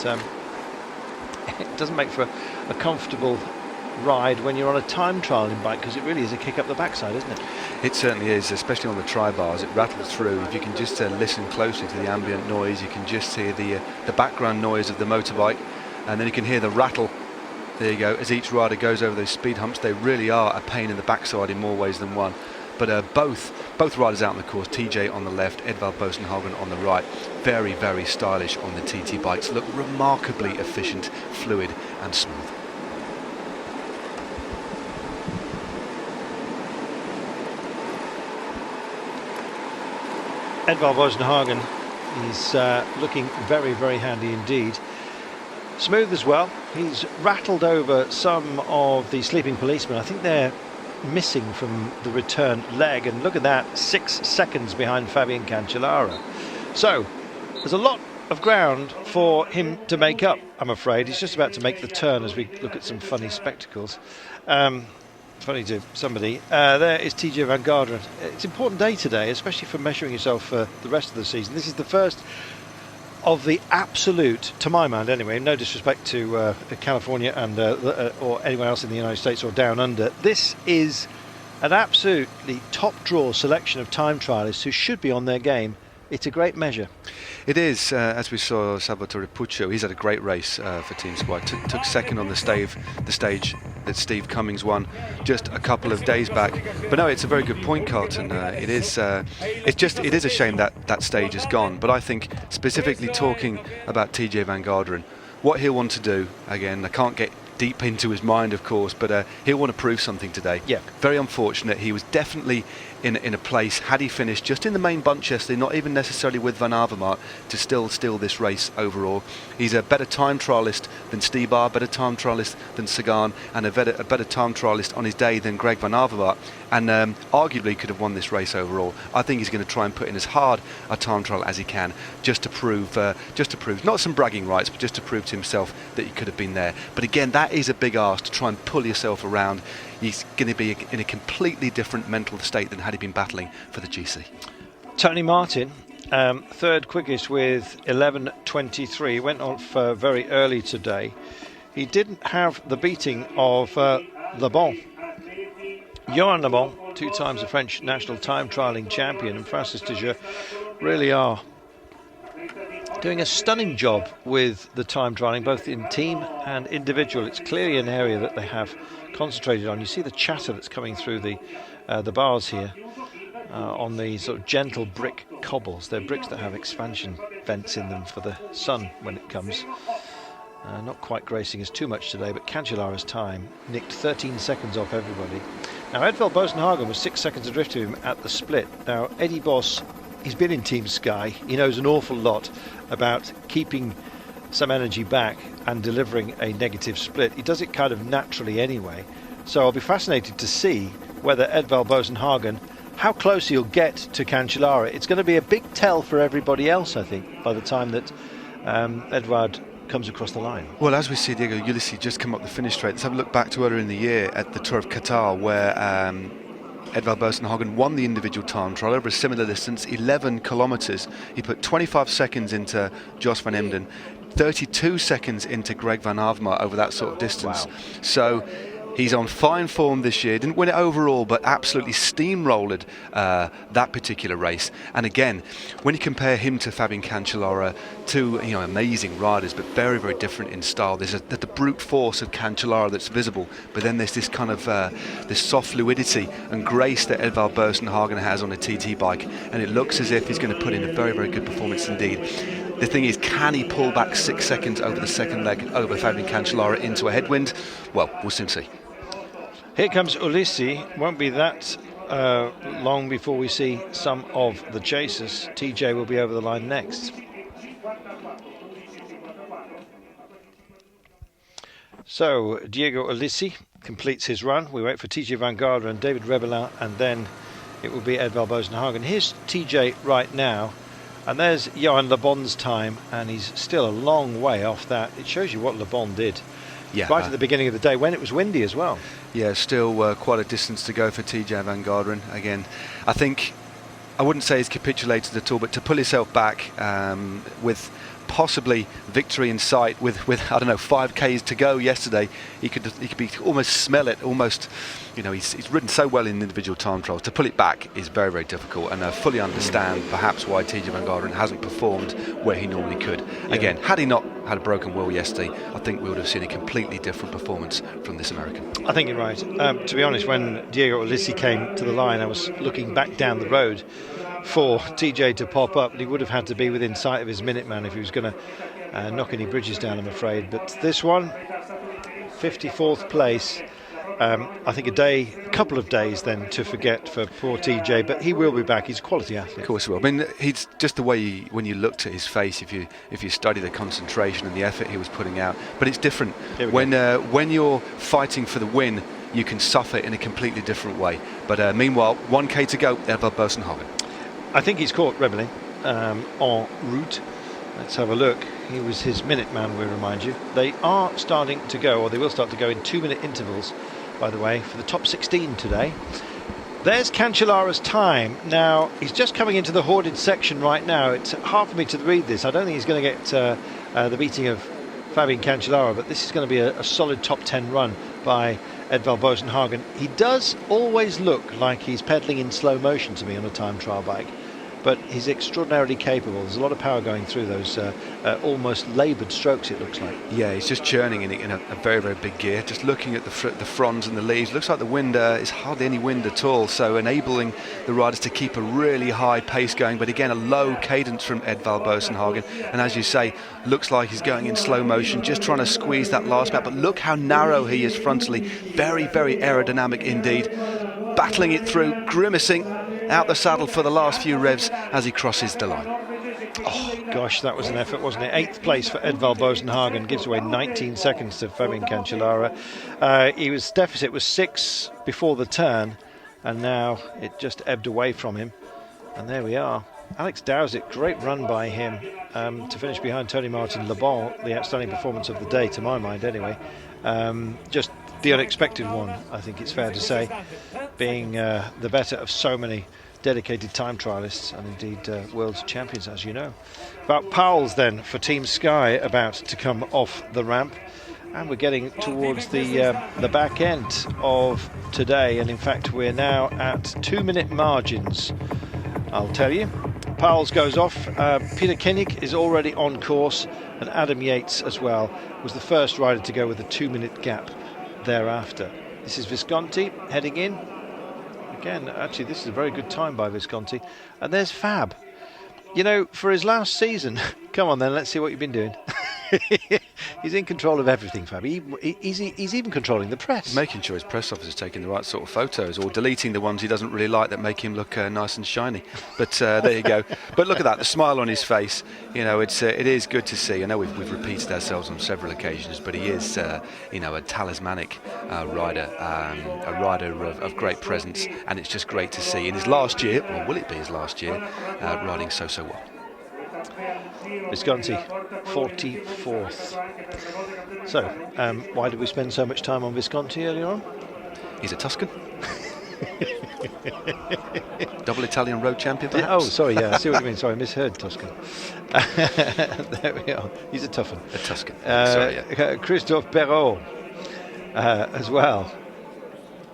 it doesn't make for a comfortable ride when you're on a time trialing bike, because it really is a kick up the backside, isn't it?
It certainly is, especially on the tri-bars. It rattles through. If you can just listen closely to the ambient noise, you can just hear the background noise of the motorbike, and then you can hear the rattle. There you go. As each rider goes over those speed humps, they really are a pain in the backside in more ways than one. But both riders out on the course, TJ on the left, Edvald Boasson on the right, very, very stylish on the TT bikes, look remarkably efficient, fluid and smooth.
Edvald Boasson, he's looking very, very handy indeed. Smooth as well. He's rattled over some of the sleeping policemen. I think they're missing from the return leg, and look at that, 6 seconds behind Fabian Cancellara. So there's a lot of ground for him to make up, I'm afraid. He's just about to make the turn as we look at some funny spectacles. Funny to somebody. There is TJ Van Garderen. It's an important day today, especially for measuring yourself for the rest of the season. This is the first of the absolute, to my mind anyway, no disrespect to California and or anyone else in the United States or down under, this is an absolutely top draw selection of time trialists who should be on their game it's a great measure.
It is, as we saw Salvatore Puccio, he's had a great race for Team Squad. Took second on the stage that Steve Cummings won just a couple of days back. But no, it's a very good point, Carlton. It is a shame that stage is gone. But I think specifically talking about TJ van Garderen, what he'll want to do, again, I can't get deep into his mind, of course, but he'll want to prove something today.
Yeah.
Very unfortunate. He was definitely in a place, had he finished just in the main bunch yesterday, not even necessarily with Van Avermaet, to still steal this race overall. He's a better time trialist than Stybar, better time trialist than Sagan, and a better time trialist on his day than Greg Van Avermaet, and arguably could have won this race overall. I think he's going to try and put in as hard a time trial as he can, just to prove not some bragging rights, but just to prove to himself that he could have been there. But again, that is a big ask, to try and pull yourself around. He's going to be in a completely different mental state than had he been battling for the GC.
Tony Martin, third quickest with 11.23, went off very early today. He didn't have the beating of Le Bon. Johan Le Bon, 2 times the French national time trialling champion, and Francis Tiger really are doing a stunning job with the time trialling, both in team and individual. It's clearly an area that they have concentrated on. You see the chatter that's coming through the bars here on the sort of gentle brick cobbles. They're bricks that have expansion vents in them for the sun when it comes. Not quite gracing us too much today, but Cancellara's time nicked 13 seconds off everybody. Now, Edvald Boasson was 6 seconds adrift of him at the split. Now, Eddie Boss, he's been in Team Sky. He knows an awful lot about keeping some energy back and delivering a negative split. He does it kind of naturally anyway. So I'll be fascinated to see whether Edvald Boasson, how close he'll get to Cancellara. It's going to be a big tell for everybody else, I think, by the time that Edvard comes across the line.
Well, as we see Diego Ulissi just come up the finish straight, let's have a look back to earlier in the year at the Tour of Qatar, where Edvald Boasson won the individual time trial over a similar distance, 11 kilometres. He put 25 seconds into Jos van Emden, 32 seconds into Greg Van Avermaet over that sort of distance.
Wow.
So he's on fine form this year. Didn't win it overall, but absolutely steamrolled that particular race. And again, when you compare him to Fabian Cancellara, two amazing riders, but very, very different in style. There's the brute force of Cancellara that's visible, but then there's this kind of this soft fluidity and grace that Edvald Boasson has on a TT bike, and it looks as if he's going to put in a very, very good performance indeed. The thing is, can he pull back 6 seconds over the second leg over Fabian Cancellara into a headwind? Well, we'll soon see.
Here comes Ulissi. Won't be that long before we see some of the chasers. TJ will be over the line next. So Diego Ulissi completes his run. We wait for TJ van Garderen and David Rebellin, and then it will be Edvald Boasson. Here's TJ right now, and there's Johan Le Bon's time, and he's still a long way off that. It shows you what Le Bon did. Yeah, right at the beginning of the day when it was windy as well.
Yeah, still quite a distance to go for TJ van Garderen. Again, I think I wouldn't say he's capitulated at all, but to pull himself back with possibly victory in sight with I don't know 5Ks to go yesterday, he could almost smell it. Almost, he's ridden so well in individual time trials. To pull it back is very, very difficult, and I fully understand perhaps why TJ van Garderen hasn't performed where he normally could. Yeah. Again, had he not had a broken wheel yesterday, I think we would have seen a completely different performance from this American.
I think you're right. To be honest, when Diego Ulissi came to the line, I was looking back down the road for TJ to pop up, and he would have had to be within sight of his Minuteman if he was going to knock any bridges down, I'm afraid. But this one, 54th place. I think a couple of days then to forget for poor TJ, but he will be back. He's a quality athlete.
Of course he will. I mean, he's just the way when you looked at his face, if you study the concentration and the effort he was putting out. But it's different when you're fighting for the win. You can suffer in a completely different way. But meanwhile, 1K to go. Edvald Boasson.
I think he's caught Rebellin en route. Let's have a look. He was his Minuteman, we remind you. They are starting to go, or they will start to go in 2-minute intervals, by the way, for the top 16 today. There's Cancellara's time. Now, he's just coming into the hoarded section right now. It's hard for me to read this. I don't think he's going to get the beating of Fabian Cancellara, but this is going to be a solid top 10 run by Edvald Boasson. He does always look like he's pedaling in slow motion to me on a time trial bike. but he's extraordinarily capable. There's a lot of power going through those almost laboured strokes, it looks like.
Yeah, he's just churning in a very, very big gear. Just looking at the fronds and the leads, looks like the wind is hardly any wind at all, so enabling the riders to keep a really high pace going, but again a low cadence from Edvald, Boasson, Hagen, and as you say, looks like he's going in slow motion, just trying to squeeze that last gap, but look how narrow he is frontally. Very, very aerodynamic indeed, battling it through, grimacing out the saddle for the last few revs as he crosses the line.
Oh gosh, that was an effort, wasn't it? 8th place for Edvald Boasson Hagen, gives away 19 seconds to Fabian Cancellara. His deficit was 6 before the turn, and now it just ebbed away from him. And there we are. Alex Dowsett, great run by him to finish behind Tony Martin Le Bon, the outstanding performance of the day, to my mind anyway. Just the unexpected one, I think it's fair to say, being the better of so many dedicated time trialists and indeed world champions, as you know. About Powell's then for Team Sky, about to come off the ramp, and we're getting towards the back end of today, and in fact we're now at 2-minute margins, I'll tell you. Powell's goes off. Peter Koenig is already on course, and Adam Yates as well was the first rider to go with a 2-minute gap thereafter. This is Visconti heading in. Again, actually, this is a very good time by Visconti. And there's Fab. You know, for his last season, come on then, let's see what you've been doing. He's in control of everything, Fab. He's even controlling the press.
Making sure his press officer is taking the right sort of photos, or deleting the ones he doesn't really like that make him look nice and shiny. But there you go. But look at that, the smile on his face. You know, it is good to see. I know we've repeated ourselves on several occasions, but he is, you know, a talismanic rider, a rider of great presence, and it's just great to see in his last year, or will it be his last year, riding so well.
Visconti, 44th. So, why did we spend so much time on Visconti earlier on?
He's a Tuscan. Double Italian road champion, perhaps?
Oh, sorry, yeah, I see what you mean. Sorry, I misheard Tuscan. There we are. He's a tough one.
A Tuscan. Sorry, yeah.
Christophe Perrault as well.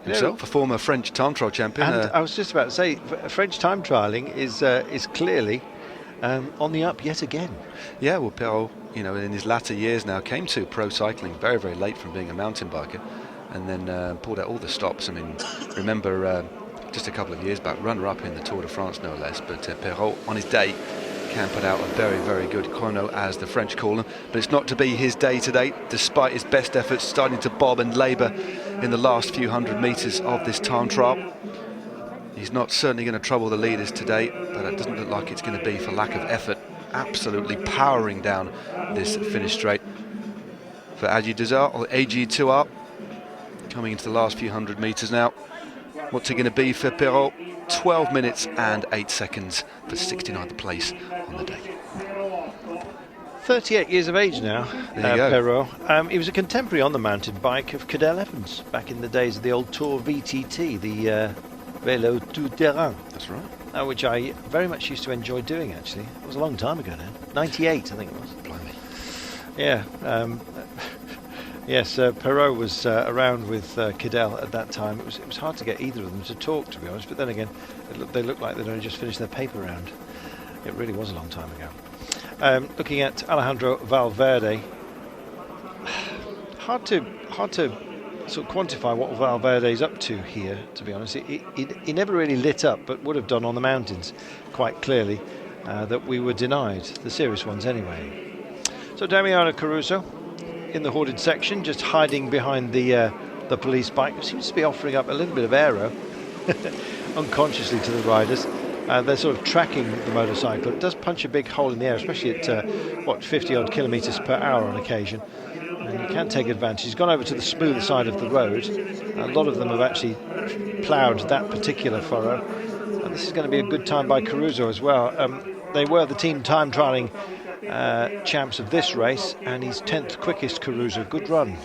Himself, a former French time trial champion.
And I was just about to say, French time trialling is clearly on the up yet again.
Yeah, well, Perrault, you know, in his latter years now, came to pro cycling very, very late from being a mountain biker, and then pulled out all the stops. I mean, remember just a couple of years back, runner-up in the Tour de France, no less, but Perrault, on his day, can put out a very, very good chrono, as the French call them, but it's not to be his day today, despite his best efforts starting to bob and labour in the last few hundred metres of this time trial. He's not certainly going to trouble the leaders today, but it doesn't look like it's going to be for lack of effort. Absolutely powering down this finish straight for AG2R, or AG2R, coming into the last few hundred metres now. What's it going to be for Perrault? 12 minutes and 8 seconds for 69th place on the day.
38 years of age now,
Perrault.
He was a contemporary on the mountain bike of Cadel Evans back in the days of the old Tour VTT, the Vélo tout-terrain.
That's right.
Which I very much used to enjoy doing, actually. It was a long time ago now. 98, I think it was.
Blimey.
Yeah. Yes, Perrault was around with Cadel at that time. It was hard to get either of them to talk, to be honest, but then again, they looked like they'd only just finished their paper round. It really was a long time ago. Looking at Alejandro Valverde, hard to sort of quantify what Valverde's up to here, to be honest. He never really lit up, but would have done on the mountains quite clearly, that we were denied, the serious ones anyway. So Damiano Caruso in the hoarded section, just hiding behind the police bike, seems to be offering up a little bit of aero unconsciously to the riders. They're sort of tracking the motorcycle. It does punch a big hole in the air, especially at 50 odd kilometres per hour on occasion. And you can take advantage. He's gone over to the smooth side of the road. A lot of them have actually ploughed that particular furrow. And this is going to be a good time by Caruso as well. They were the team time trialling champs of this race, and he's 10th quickest, Caruso. Good run.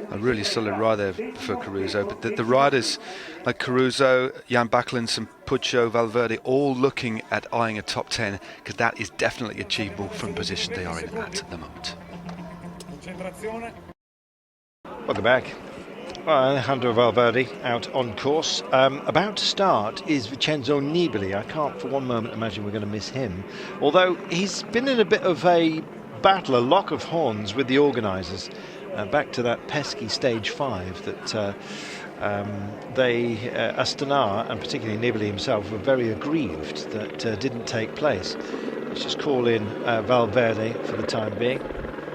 A really solid ride there for Caruso, but the riders like Caruso, Jan Bakelins and Puccio, Valverde, all looking at eyeing a top 10, because that is definitely achievable from the position they are in at the moment.
Welcome back. Well, Alejandro Valverde out on course. About to start is Vincenzo Nibali. I can't for one moment imagine we're going to miss him. Although he's been in a bit of a battle, a lock of horns with the organisers. Back to that pesky stage 5 that Astana and particularly Nibali himself were very aggrieved that didn't take place. Let's just call in Valverde for the time being.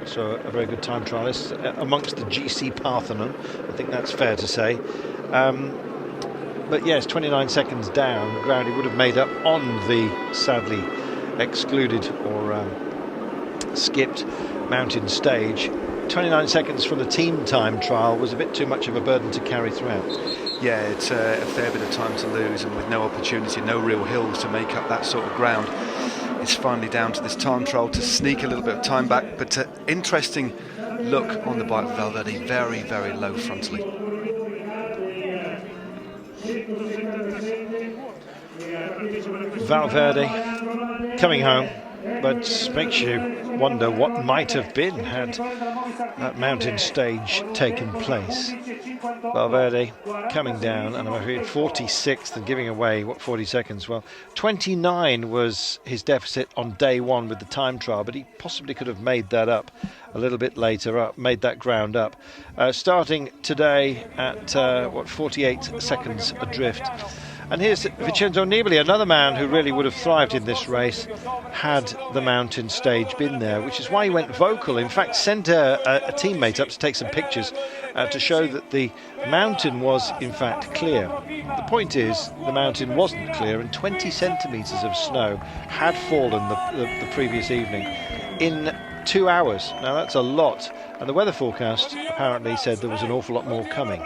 So a very good time trialist amongst the GC Parthenon, I think that's fair to say. But yes, 29 seconds down, ground he would have made up on the sadly excluded or skipped mountain stage. 29 seconds from the team time trial was a bit too much of a burden to carry throughout.
Yeah, it's a fair bit of time to lose, and with no opportunity, no real hills to make up that sort of ground. It's finally down to this time trial to sneak a little bit of time back, but interesting look on the bike of Valverde, very, very low frontally.
Valverde coming home, but makes you wonder what might have been had that mountain stage taken place. Valverde coming down, and I'm afraid 46th and giving away, 40 seconds? Well, 29 was his deficit on day 1 with the time trial, but he possibly could have made that up a little bit later, made that ground up. Starting today at, 48 seconds adrift. And here's Vincenzo Nibali, another man who really would have thrived in this race had the mountain stage been there, which is why he went vocal. In fact, sent a teammate up to take some pictures to show that the mountain was in fact clear. The point is, the mountain wasn't clear, and 20 centimetres of snow had fallen the previous evening in 2 hours. Now that's a lot, and the weather forecast apparently said there was an awful lot more coming.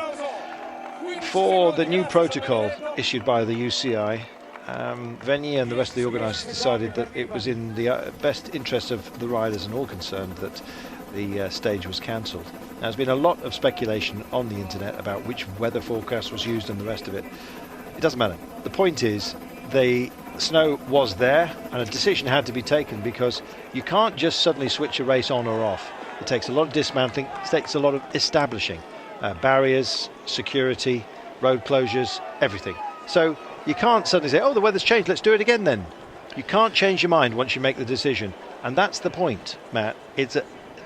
For the new protocol issued by the UCI, Venier and the rest of the organisers decided that it was in the best interest of the riders and all concerned that the stage was cancelled. Now, there's been a lot of speculation on the internet about which weather forecast was used and the rest of it. It doesn't matter. The point is, the snow was there and a decision had to be taken, because you can't just suddenly switch a race on or off. It takes a lot of dismantling, it takes a lot of establishing barriers, security, road closures, everything. So you can't suddenly say, oh, the weather's changed, let's do it again then. You can't change your mind once you make the decision. And that's the point, Matt.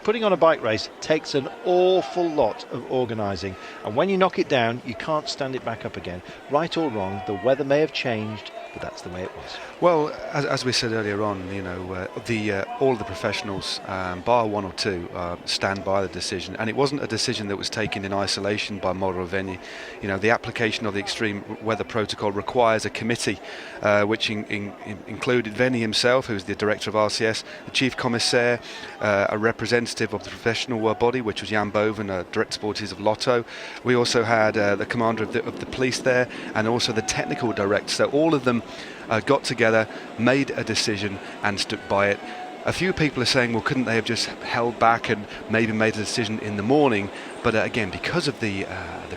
Putting on a bike race takes an awful lot of organising. And when you knock it down, you can't stand it back up again. Right or wrong, the weather may have changed, but that's the way it was.
Well, as we said earlier on, all of the professionals, bar one or two, stand by the decision, and it wasn't a decision that was taken in isolation by Mauro Venier. The application of the extreme weather protocol requires a committee, which included Venier himself, who was the director of RCS, the chief commissaire, a representative of the professional body, which was Jan Boven, director sportives of Lotto. We also had the commander of the police there, and also the technical director. So all of them got together, made a decision and stuck by it. A few people are saying, well, couldn't they have just held back and maybe made a decision in the morning? But again, because of the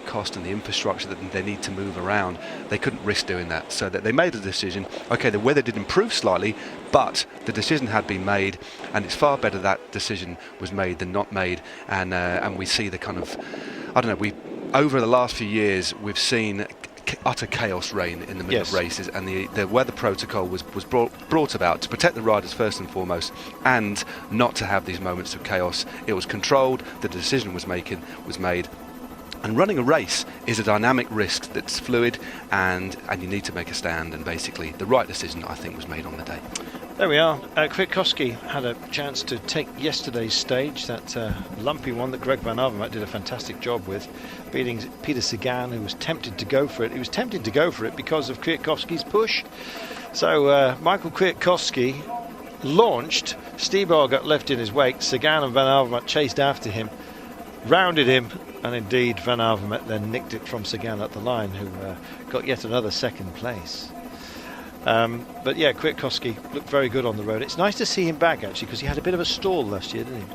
cost and the infrastructure that they need to move around, they couldn't risk doing that. So that they made a decision. Okay, the weather did improve slightly, but the decision had been made, and it's far better that decision was made than not made. And we see the kind of, over the last few years, we've seen utter chaos reign in the middle of races, and the weather protocol was brought about to protect the riders first and foremost, and not to have these moments of chaos. It was controlled, the decision was made, and running a race is a dynamic risk that's fluid, and you need to make a stand, and basically the right decision, I think, was made on the day.
There we are. Kwiatkowski had a chance to take yesterday's stage, that lumpy one that Greg Van Avermaet did a fantastic job with, beating Peter Sagan, who was tempted to go for it. He was tempted to go for it because of Kwiatkowski's push. So Michael Kwiatkowski launched, Stieber got left in his wake, Sagan and Van Avermaet chased after him, rounded him, and indeed Van Avermaet then nicked it from Sagan at the line, who got yet another second place. But yeah, Kwiatkowski looked very good on the road. It's nice to see him back, actually, because he had a bit of a stall last year, didn't he?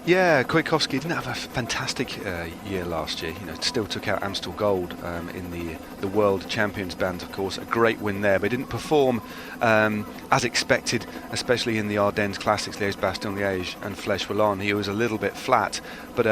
Yeah, Kwiatkowski didn't have a fantastic year last year. Still took out Amstel Gold in the World Champions Band, of course. A great win there, but he didn't perform as expected, especially in the Ardennes Classics, Liège-Bastogne-Liège and Flèche-Wallonne. He was a little bit flat, but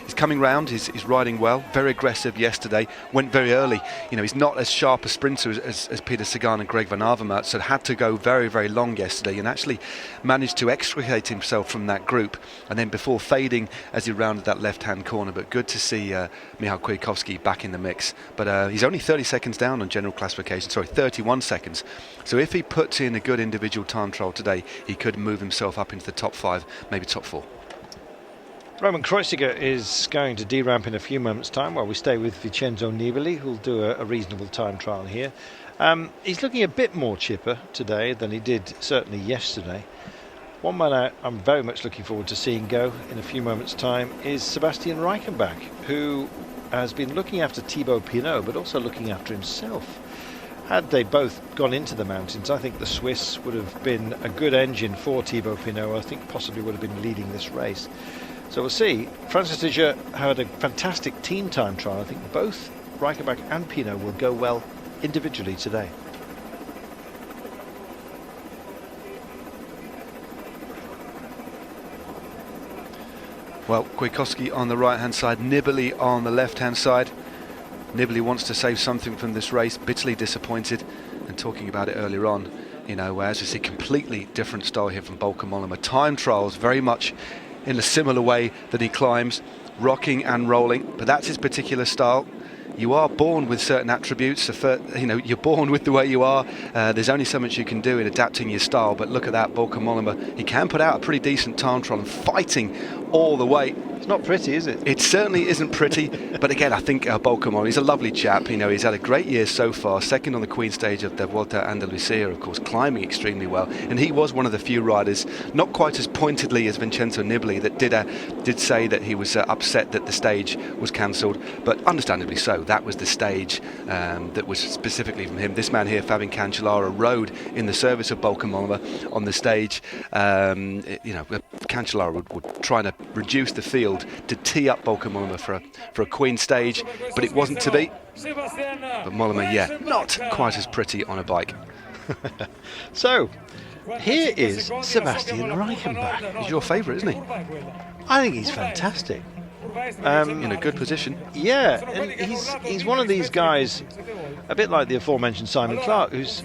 he's coming round. He's riding well, very aggressive yesterday. Went very early. He's not as sharp a sprinter as Peter Sagan and Greg van Avermaet, so had to go very, very long yesterday and actually managed to extricate himself from that group, and then before fading as he rounded that left-hand corner. But good to see Michał Kwiatkowski back in the mix. But he's only 30 seconds down on general classification, 31 seconds. So if he puts in a good individual time trial today, he could move himself up into the top 5, maybe top 4.
Roman Kreuziger is going to deramp in a few moments' time while we stay with Vincenzo Nibali, who'll do a reasonable time trial here. He's looking a bit more chipper today than he did certainly yesterday. One man I'm very much looking forward to seeing go in a few moments' time is Sébastien Reichenbach, who has been looking after Thibaut Pinot but also looking after himself. Had they both gone into the mountains, I think the Swiss would have been a good engine for Thibaut Pinot. I think possibly would have been leading this race. So we'll see. Francis de Jeux had a fantastic team time trial. I think both Reichenbach and Pinot will go well individually today.
Well, Kwiatkowski on the right-hand side, Nibali on the left-hand side. Nibali wants to save something from this race, bitterly disappointed, and talking about it earlier on, as we see, completely different style here from Bauke Mollema. Time trials very much in a similar way that he climbs, rocking and rolling, but that's his particular style. You are born with certain attributes. You're born with the way you are. There's only so much you can do in adapting your style. But look at that, Bauke Mollema. He can put out a pretty decent time trial and fighting all the way.
It's not pretty, is it?
It certainly isn't pretty. But again, I think Bauke Mollema, he's a lovely chap. He's had a great year so far. Second on the Queen stage of the Volta a Andalucía, of course, climbing extremely well. And he was one of the few riders, not quite as pointedly as Vincenzo Nibali, that did say that he was upset that the stage was cancelled. But understandably so. That was the stage that was specifically from him. This man here, Fabian Cancellara, rode in the service of Bauke Mollema on the stage. Cancellara would try to reduce the field to tee up Bauke Mollema for a Queen stage, but it wasn't to be. But Mollema, not quite as pretty on a bike.
So, here is Sébastien Reichenbach.
He's your favourite, isn't he?
I think he's fantastic.
In a good position.
Yeah, and he's one of these guys, a bit like the aforementioned Simon Clark, who's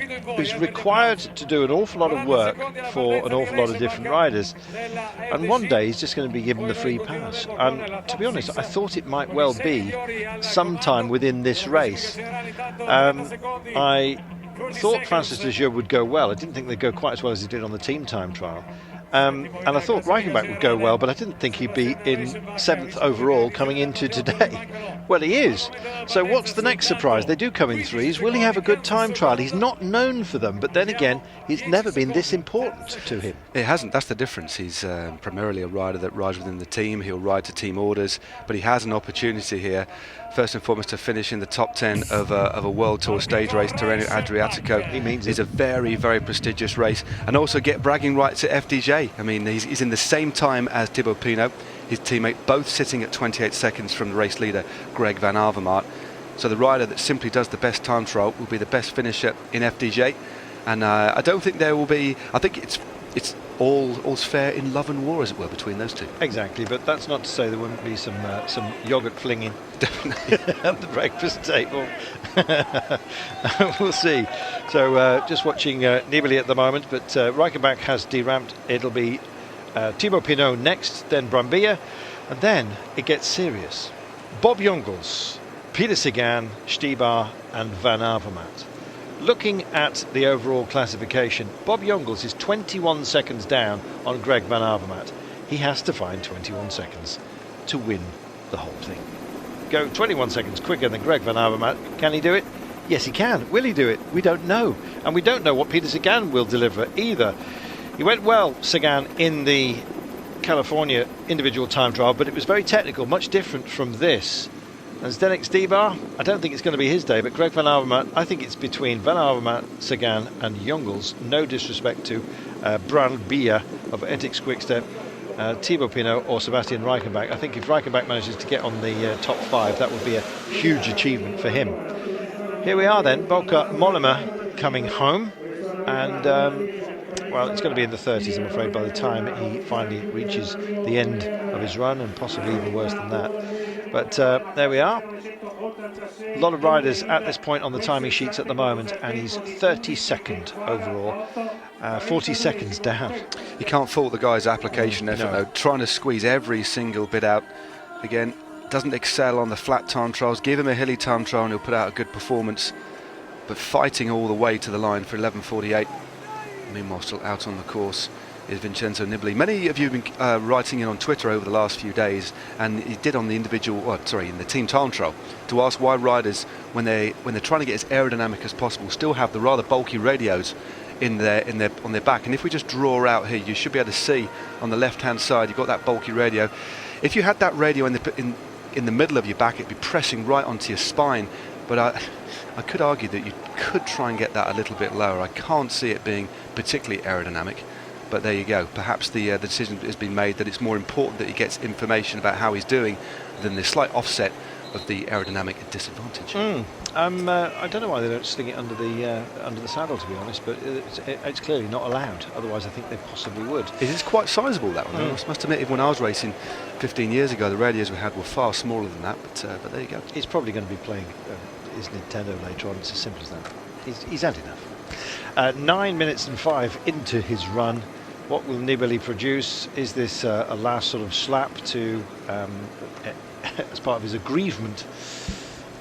required to do an awful lot of work for an awful lot of different riders, and one day he's just going to be given the free pass. And to be honest, I thought it might well be sometime within this race. I thought Francis de Jeux would go well. I didn't think they'd go quite as well as he did on the team time trial. And I thought Reichenbach would go well, but I didn't think he'd be in 7th overall coming into today. Well, he is. So what's the next surprise? They do come in threes. Will he have a good time trial? He's not known for them, but then again, it's never been this important to him.
It hasn't. That's the difference. He's primarily a rider that rides within the team. He'll ride to team orders, but he has an opportunity here, first and foremost, to finish in the top 10 of a World Tour stage race, Tirreno-Adriatico.
He means
it's a very, very prestigious race, and also get bragging rights at FDJ. I mean, he's in the same time as Thibaut Pinot, his teammate, both sitting at 28 seconds from the race leader, Greg van Avermaet. So the rider that simply does the best time trial will be the best finisher in FDJ. And I don't think there will be, I think it's all's fair in love and war, as it were, between those two.
Exactly, but that's not to say there wouldn't be some yoghurt flinging at the breakfast table. We'll see. So just watching Nibali at the moment, but Reichenbach has deramped. It'll be Thibaut Pinot next, then Brambilla, and then it gets serious. Bob Jungels, Peter Sagan, Stybar and Van Avermaet. Looking at the overall classification, Bob Jungels is 21 seconds down on Greg Van Avermaet. He has to find 21 seconds to win the whole thing. Go 21 seconds quicker than Greg Van Avermaet. Can he do it? Yes, he can. Will he do it? We don't know. And we don't know what Peter Sagan will deliver either. He went well, Sagan, in the California individual time trial, but it was very technical, much different from this. And Zdenek Stybar, I don't think it's going to be his day, but Greg van Avermaet, I think it's between van Avermaet, Sagan and Jungels. No disrespect to Brand Bia of Etixx Quickstep, Thibaut Pinot or Sébastien Reichenbach. I think if Reichenbach manages to get on the top 5, that would be a huge achievement for him. Here we are then, Bauke Mollema coming home, and well, it's going to be in the 30s, I'm afraid, by the time he finally reaches the end of his run, and possibly even worse than that. But there we are. A lot of riders at this point on the timing sheets at the moment, and he's 32nd overall, 40 seconds down.
You can't fault the guy's application effort, though, trying to squeeze every single bit out. Again, doesn't excel on the flat time trials. Give him a hilly time trial and he'll put out a good performance, but fighting all the way to the line for 11:48. Meanwhile, still out on the course is Vincenzo Nibali. Many of you have been writing in on Twitter over the last few days, and he did on the individual, in the team time trial, to ask why riders, when they're trying to get as aerodynamic as possible, still have the rather bulky radios on their back. And if we just draw out here, you should be able to see on the left-hand side, you've got that bulky radio. If you had that radio in the middle of your back, it'd be pressing right onto your spine. But I could argue that you could try and get that a little bit lower. I can't see it being particularly aerodynamic, but there you go. Perhaps the decision has been made that it's more important that he gets information about how he's doing than the slight offset of the aerodynamic disadvantage.
I don't know why they don't sling it under the saddle, to be honest, but it's clearly not allowed. Otherwise, I think they possibly would.
It is quite sizable, that one. I must admit, when I was racing 15 years ago, the radios we had were far smaller than that, but there you go.
He's probably going to be playing his Nintendo later on. It's as simple as that. He's had enough. 9 minutes and 5 into his run. What will Nibali produce? Is this a last sort of slap to as part of his aggrievement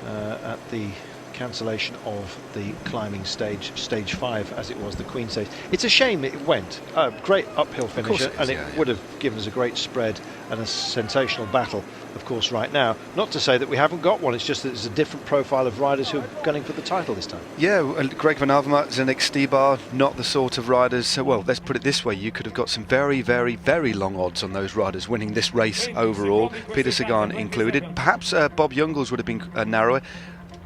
at the cancellation of the climbing stage 5, as it was the Queen stage? It's a shame it went. Great uphill finish, and it would have given us a great spread and a sensational battle, of course, right now. Not to say that we haven't got one, it's just that it's a different profile of riders who are gunning for the title this time. Yeah,
Greg van Avermaet, Zdenek Stybar, not the sort of riders. Well, let's put it this way, you could have got some very, very, very long odds on those riders winning this race overall, Peter Sagan included. Perhaps Bob Jungels would have been narrower.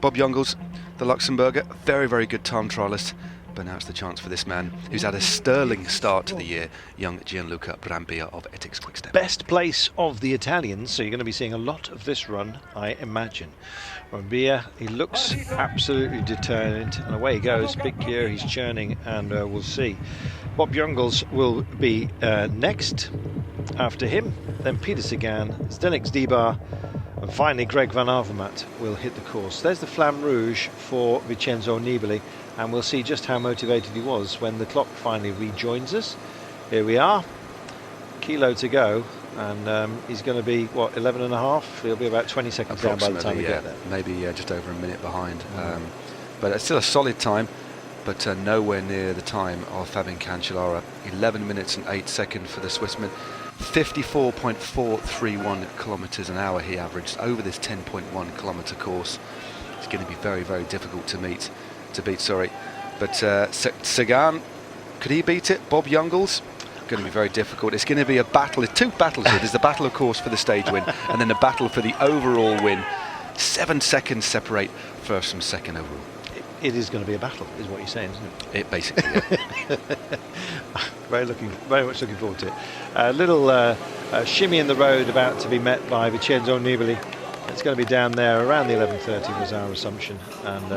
Bob Jungels, the Luxembourger, very, very good time trialist. But now it's the chance for this man who's had a sterling start to the year, young Gianluca Brambilla of Etixx Quickstep.
Best place of the Italians, so you're going to be seeing a lot of this run, I imagine. Brambilla, he looks absolutely determined, and away he goes. Big gear, he's churning, and we'll see. Bob Jungels will be next after him, then Peter Sagan, Zdenek Stybar, and finally Greg van Avermaet will hit the course. There's the Flamme Rouge for Vincenzo Nibali, and we'll see just how motivated he was when the clock finally rejoins us. Here we are, kilo to go, and he's going to be, 11 and a half? He'll be about 20 seconds down by the time we get there.
Maybe just over a minute behind. But it's still a solid time, but nowhere near the time of Fabian Cancellara. 11 minutes and 8 seconds for the Swissman. 54.431 kilometres an hour he averaged over this 10.1 kilometre course. It's going to be very, very difficult to beat. But Sagan, could he beat it? Bob Jungels, going to be very difficult. It's going to be a battle. There's two battles here. There's the battle, of course, for the stage win, and then a battle for the overall win. 7 seconds separate first from second overall.
It is going to be a battle, is what you're saying, isn't it?
It basically, yeah.
very much looking forward to it. A little shimmy in the road about to be met by Vincenzo Nibali. It's going to be down there around the 11:30 was our assumption, and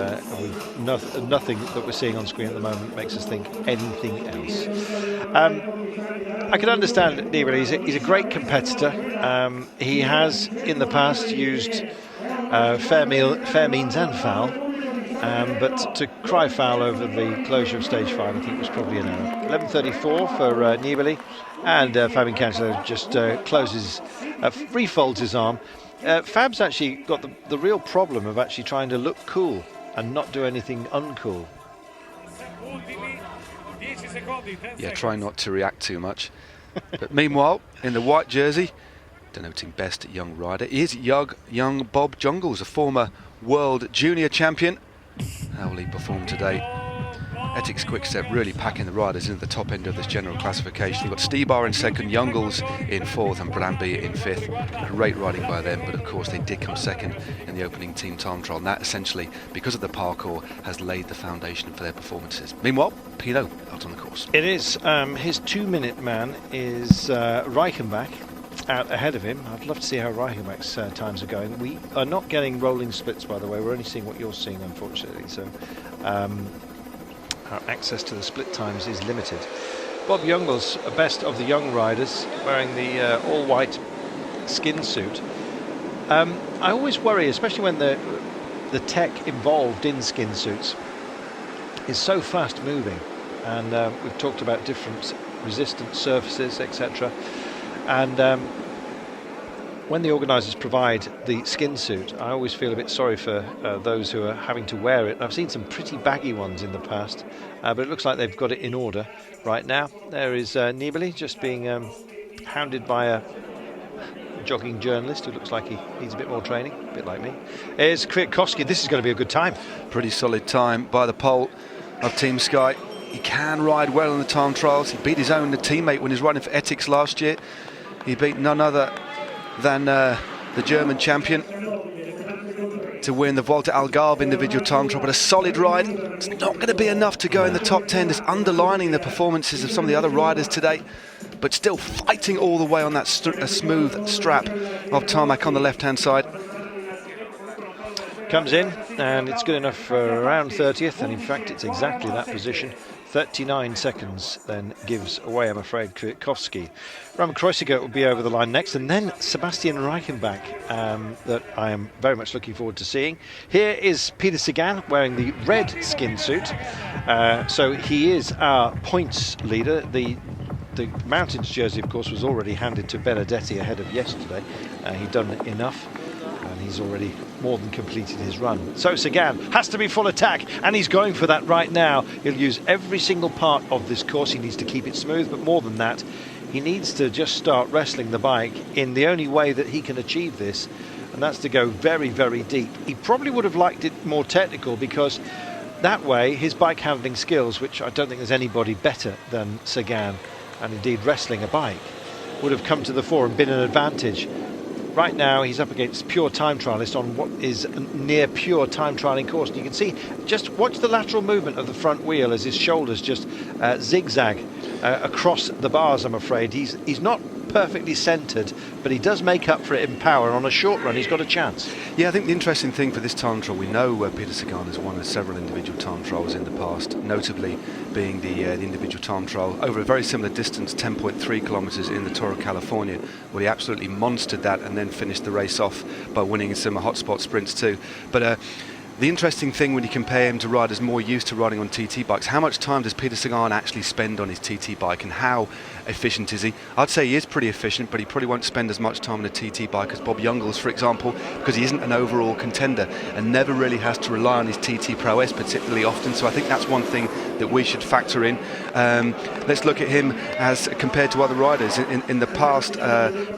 nothing that we're seeing on screen at the moment makes us think anything else. I can understand Nibali. He's a great competitor. He has in the past used fair means and foul. But to cry foul over the closure of stage 5, I think, was probably an error. 11:34 for Nibali, and Fabian Cancellara just refolds his arm. Fab's actually got the real problem of actually trying to look cool and not do anything uncool.
Yeah, try not to react too much. But meanwhile, in the white jersey, denoting best young rider, is young Bob Jungels, a former world junior champion. How will he perform today? Etixx Quickstep really packing the riders in at the top end of this general classification. You've got Stibar in second, Jungels in fourth, and Brandby in fifth. Great riding by them, but of course they did come second in the opening team time trial, and that essentially, because of the parkour, has laid the foundation for their performances. Meanwhile, Pinot out on the course.
It is. His 2-minute man is Reichenbach out ahead of him. I'd love to see how Reichenbach's times are going. We are not getting rolling splits, by the way. We're only seeing what you're seeing, unfortunately. So our access to the split times is limited. Bob Jungels, best of the young riders, wearing the all-white skin suit. I always worry, especially when the tech involved in skin suits is so fast moving, and we've talked about different resistant surfaces, etc. And when the organisers provide the skin suit, I always feel a bit sorry for those who are having to wear it. I've seen some pretty baggy ones in the past, but it looks like they've got it in order right now. There is Nibali just being hounded by a jogging journalist who looks like he needs a bit more training, a bit like me. Here's Kwiatkowski. This is going to be a good time.
Pretty solid time by the pole of Team Sky. He can ride well in the time trials. He beat his own teammate when he was riding for Etixx last year. He beat none other than the German champion to win the Volta Algarve individual time trial, but a solid ride. It's not going to be enough to go in the top 10, just underlining the performances of some of the other riders today, but still fighting all the way on that smooth strap of tarmac on the left-hand side.
Comes in, and it's good enough for around 30th, and in fact it's exactly that position. 39 seconds then gives away, I'm afraid, Kwiatkowski. Roman Kreuziger will be over the line next, and then Sébastien Reichenbach, that I am very much looking forward to seeing. Here is Peter Sagan wearing the red skin suit. So he is our points leader. The Mountains jersey, of course, was already handed to Benedetti ahead of yesterday. He'd done enough, and he's already more than completed his run. So Sagan has to be full attack, and he's going for that right now. He'll use every single part of this course. He needs to keep it smooth, but more than that, he needs to just start wrestling the bike in the only way that he can achieve this, and that's to go very, very deep. He probably would have liked it more technical, because that way his bike handling skills, which I don't think there's anybody better than Sagan, and indeed wrestling a bike, would have come to the fore and been an advantage. Right now he's up against pure time trialist on what is a near pure time trialing course, and you can see, just watch the lateral movement of the front wheel as his shoulders just zigzag across the bars. I'm afraid he's not perfectly centred, but he does make up for it in power. On a short run he's got a chance.
Yeah, I think the interesting thing for this time trial, we know Peter Sagan has won several individual time trials in the past, notably being the individual time trial over a very similar distance, 10.3 kilometres in the Tour of California, where he absolutely monstered that and then finished the race off by winning some hotspot sprints too. But the interesting thing when you compare him to riders more used to riding on TT bikes, how much time does Peter Sagan actually spend on his TT bike, and how efficient is he? I'd say he is pretty efficient, but he probably won't spend as much time on a TT bike as Bob Jungels, for example, because he isn't an overall contender and never really has to rely on his TT prowess particularly often. So I think that's one thing that we should factor in. Let's look at him as compared to other riders. In the past,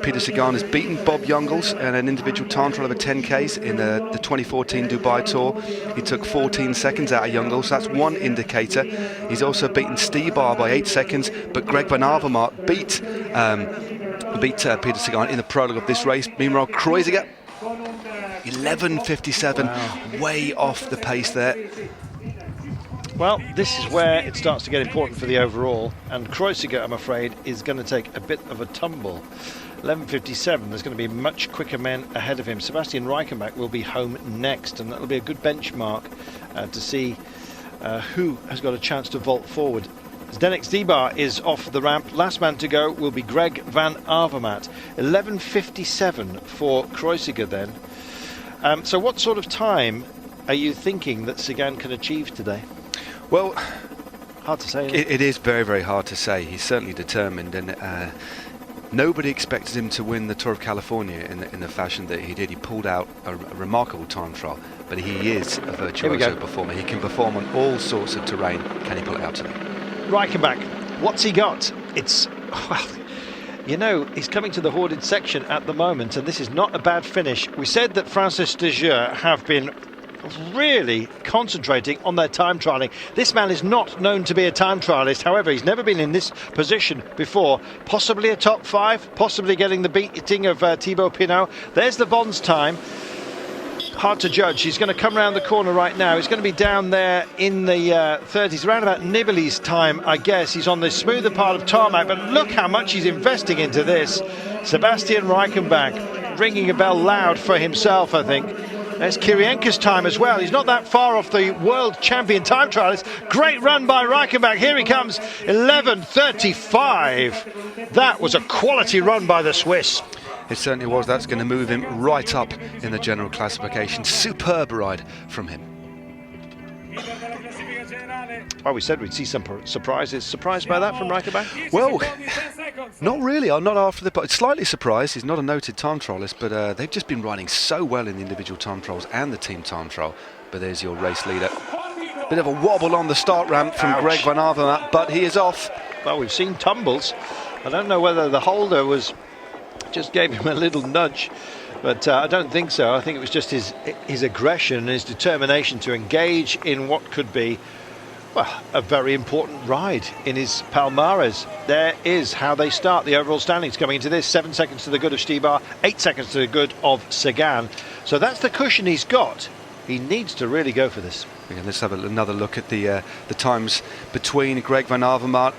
Peter Sagan has beaten Bob Jungels in an individual time trial over 10Ks in the 2014 Dubai Tour. He took 14 seconds out of Jungels, so that's one indicator. He's also beaten Stibar by 8 seconds, but Greg van Avermaet beat Peter Sagan in the prologue of this race. Meanwhile, Kreuziger, 11:57, wow. Way off the pace there.
Well, this is where it starts to get important for the overall, and Kreuziger, I'm afraid, is going to take a bit of a tumble. 11:57, there's going to be much quicker men ahead of him. Sébastien Reichenbach will be home next, and that'll be a good benchmark to see who has got a chance to vault forward. Zdeněk Stibar is off the ramp. Last man to go will be Greg van Avermaet. 11:57 for Kreuziger then. So what sort of time are you thinking that Sagan can achieve today?
Well,
hard to say.
It is very, very hard to say. He's certainly determined, and nobody expected him to win the Tour of California in the fashion that he did. He pulled out a remarkable time trial, but he is a virtuoso performer. He can perform on all sorts of terrain. Can he pull it out today?
Reichenbach, what's he got? It's, well, you know, he's coming to the hoarded section at the moment, and this is not a bad finish. We said that Francis de Jure have been really concentrating on their time trialling. This man is not known to be a time trialist. However, he's never been in this position before. Possibly a top 5, possibly getting the beating of Thibaut Pinot. There's Le Bon's time. Hard to judge. He's going to come around the corner right now. He's going to be down there in the 30s, around about Nibali's time, I guess. He's on the smoother part of tarmac, but look how much he's investing into this. Sébastien Reichenbach ringing a bell loud for himself, I think. There's Kiryienka's time as well. He's not that far off the world champion time trialist. Great run by Reichenbach. Here he comes, 11:35. That was a quality run by the Swiss.
It certainly was. That's going to move him right up in the general classification. Superb ride from him.
Well, we said we'd see some surprises. Surprised by that from Reichenbach?
Well, not really. I'm not after the... Slightly surprised. He's not a noted time trialist, but they've just been riding so well in the individual time trials and the team time trial. But there's your race leader. Bit of a wobble on the start ramp from Greg van Avermaet, but he is off.
Well, we've seen tumbles. I don't know whether the holder just gave him a little nudge, but I don't think so. I think it was just his aggression and his determination to engage in what could be, well, a very important ride in his palmares. There is how they start the overall standings coming into this. 7 seconds to the good of Stybar, 8 seconds to the good of Sagan. So that's the cushion he's got. He needs to really go for this.
Yeah, let's have another look at the times between Greg van Avermaet.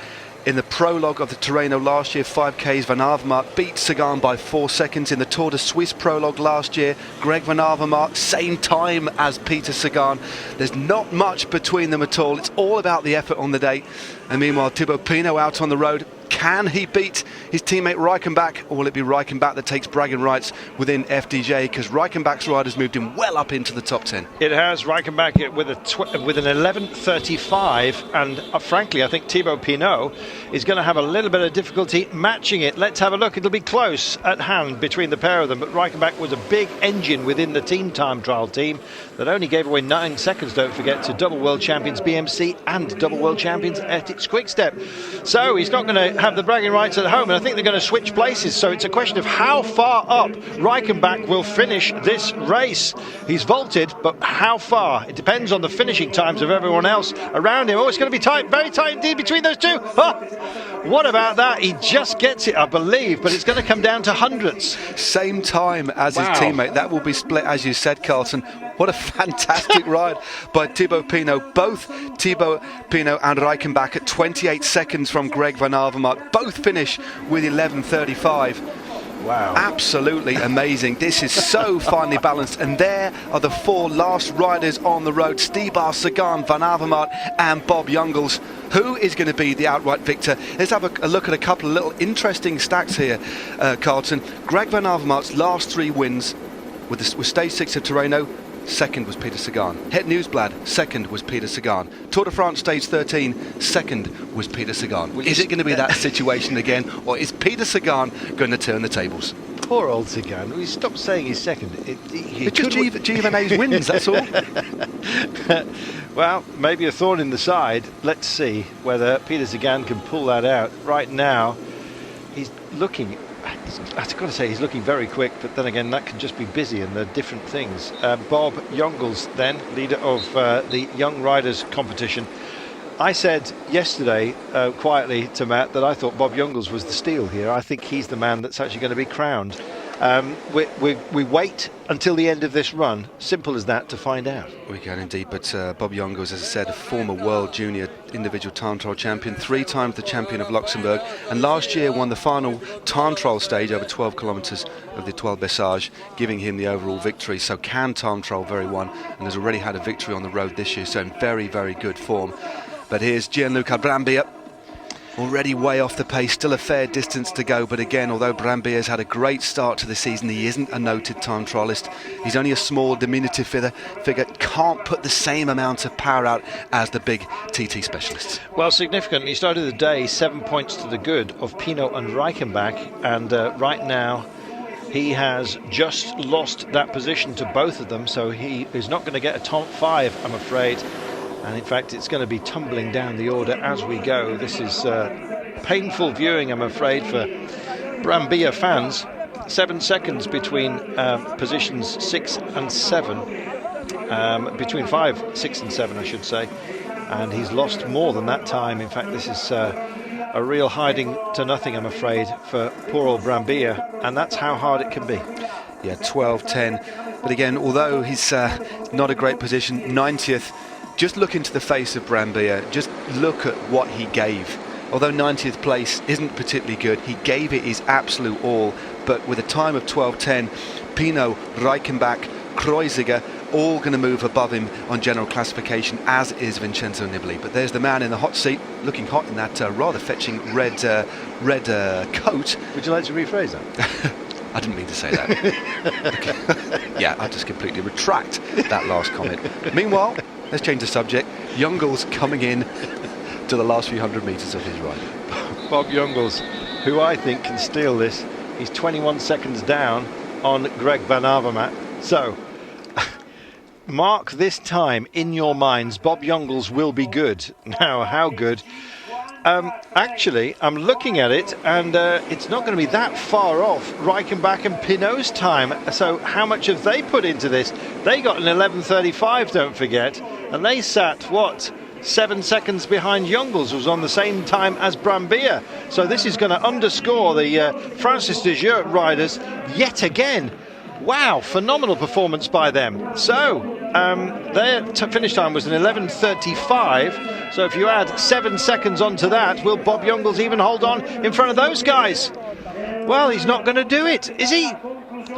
In the prologue of the Tirreno last year, 5Ks, Van Avermaet beat Sagan by 4 seconds. In the Tour de Suisse prologue last year, Greg Van Avermaet, same time as Peter Sagan. There's not much between them at all. It's all about the effort on the day. And meanwhile, Thibaut Pinot out on the road. Can he beat his teammate Reichenbach, or will it be Reichenbach that takes bragging rights within FDJ? Because Reichenbach's ride has moved him well up into the top 10.
It has. Reichenbach with an 11:35, and frankly, I think Thibaut Pinot is going to have a little bit of difficulty matching it. Let's have a look. It'll be close at hand between the pair of them, but Reichenbach was a big engine within the team time trial team that only gave away 9 seconds, don't forget, to double world champions BMC and double world champions Etixx Quickstep. So he's not going to have the bragging rights at home, and I think they're going to switch places. So it's a question of how far up Reichenbach will finish this race. He's vaulted, but how far? It depends on the finishing times of everyone else around him. Oh, it's going to be tight, very tight indeed between those two. Oh, what about that? He just gets it, I believe, but it's going to come down to hundredths.
Same time as his teammate. That will be split, as you said, Carlson. What a fantastic ride by Thibaut Pinot. Both Thibaut Pinot and Reichenbach at 28 seconds from Greg van Avermaet. Both finish with 11:35.
Wow.
Absolutely amazing. This is so finely balanced. And there are the 4 last riders on the road. Stybar, Sagan, Van Avermaet and Bob Jungels. Who is going to be the outright victor? Let's have a look at a couple of little interesting stacks here, Carlton. Greg Van Avermaet's last 3 wins with stage 6 of Tirreno. Second was Peter Sagan. Het Nieuwsblad, second was Peter Sagan. Tour de France stage 13, second was Peter Sagan. Is it going to be that situation again, or is Peter Sagan going to turn the tables?
Poor old Sagan. We stopped saying he's second.
It's just Giovanetti's wins, that's all.
Well, maybe a thorn in the side. Let's see whether Peter Sagan can pull that out. Right now, he's looking... I've got to say he's looking very quick, but then again that can just be busy and they're different things. Bob Jungels then, leader of the Young Riders competition. I said yesterday quietly to Matt that I thought Bob Jungels was the steal here. I think he's the man that's actually going to be crowned. We wait until the end of this run, simple as that, to find out.
We can indeed, but Bob Jungels, as I said, a former world junior individual time trial champion, 3 times the champion of Luxembourg, and last year won the final time trial stage over 12 kilometres of the Étoile Bessage, giving him the overall victory. So can time trial very one, and has already had a victory on the road this year, so in very, very good form. But here's Gianluca Brambilla, already way off the pace, still a fair distance to go, but again, although Brambilla's had a great start to the season, he isn't a noted time trialist. He's only a small, diminutive figure, can't put the same amount of power out as the big TT specialists.
Well, significantly, he started the day 7 points to the good of Pinot and Reichenbach, and right now he has just lost that position to both of them, so he is not going to get a top 5, I'm afraid. And in fact, it's going to be tumbling down the order as we go. This is painful viewing, I'm afraid, for Brambilla fans. 7 seconds between positions 6 and 7. between 5, 6 and 7 I should say, and he's lost more than that time. In fact, this is a real hiding to nothing, I'm afraid, for poor old Brambilla, and that's how hard it can be.
Yeah, 12-10, but again, although he's not a great position, 90th, just look into the face of Brambilla, just look at what he gave. Although 90th place isn't particularly good, he gave it his absolute all, but with a time of 12-10, Pino, Reichenbach, Kreuziger, all going to move above him on general classification, as is Vincenzo Nibali. But there's the man in the hot seat, looking hot in that rather fetching red coat.
Would you like to rephrase that?
I didn't mean to say that. Okay. Yeah, I just completely retract that last comment. Meanwhile, let's change the subject. Jungels coming in to the last few hundred metres of his ride.
Bob Jungels, who I think can steal this. He's 21 seconds down on Greg Van Avermaet. So, mark this time in your minds. Bob Jungels will be good. Now, how good? Actually, I'm looking at it, and it's not going to be that far off Reichenbach and Pinot's time. So how much have they put into this? They got an 11:35, don't forget, and they sat, what, 7 seconds behind Jungels, who was on the same time as Brambilla. So this is going to underscore the Francis de Jure riders yet again. Wow, phenomenal performance by them. So their finish time was an 11:35. So if you add 7 seconds onto that, will Bob Jungels even hold on in front of those guys? Well, he's not going to do it, is he?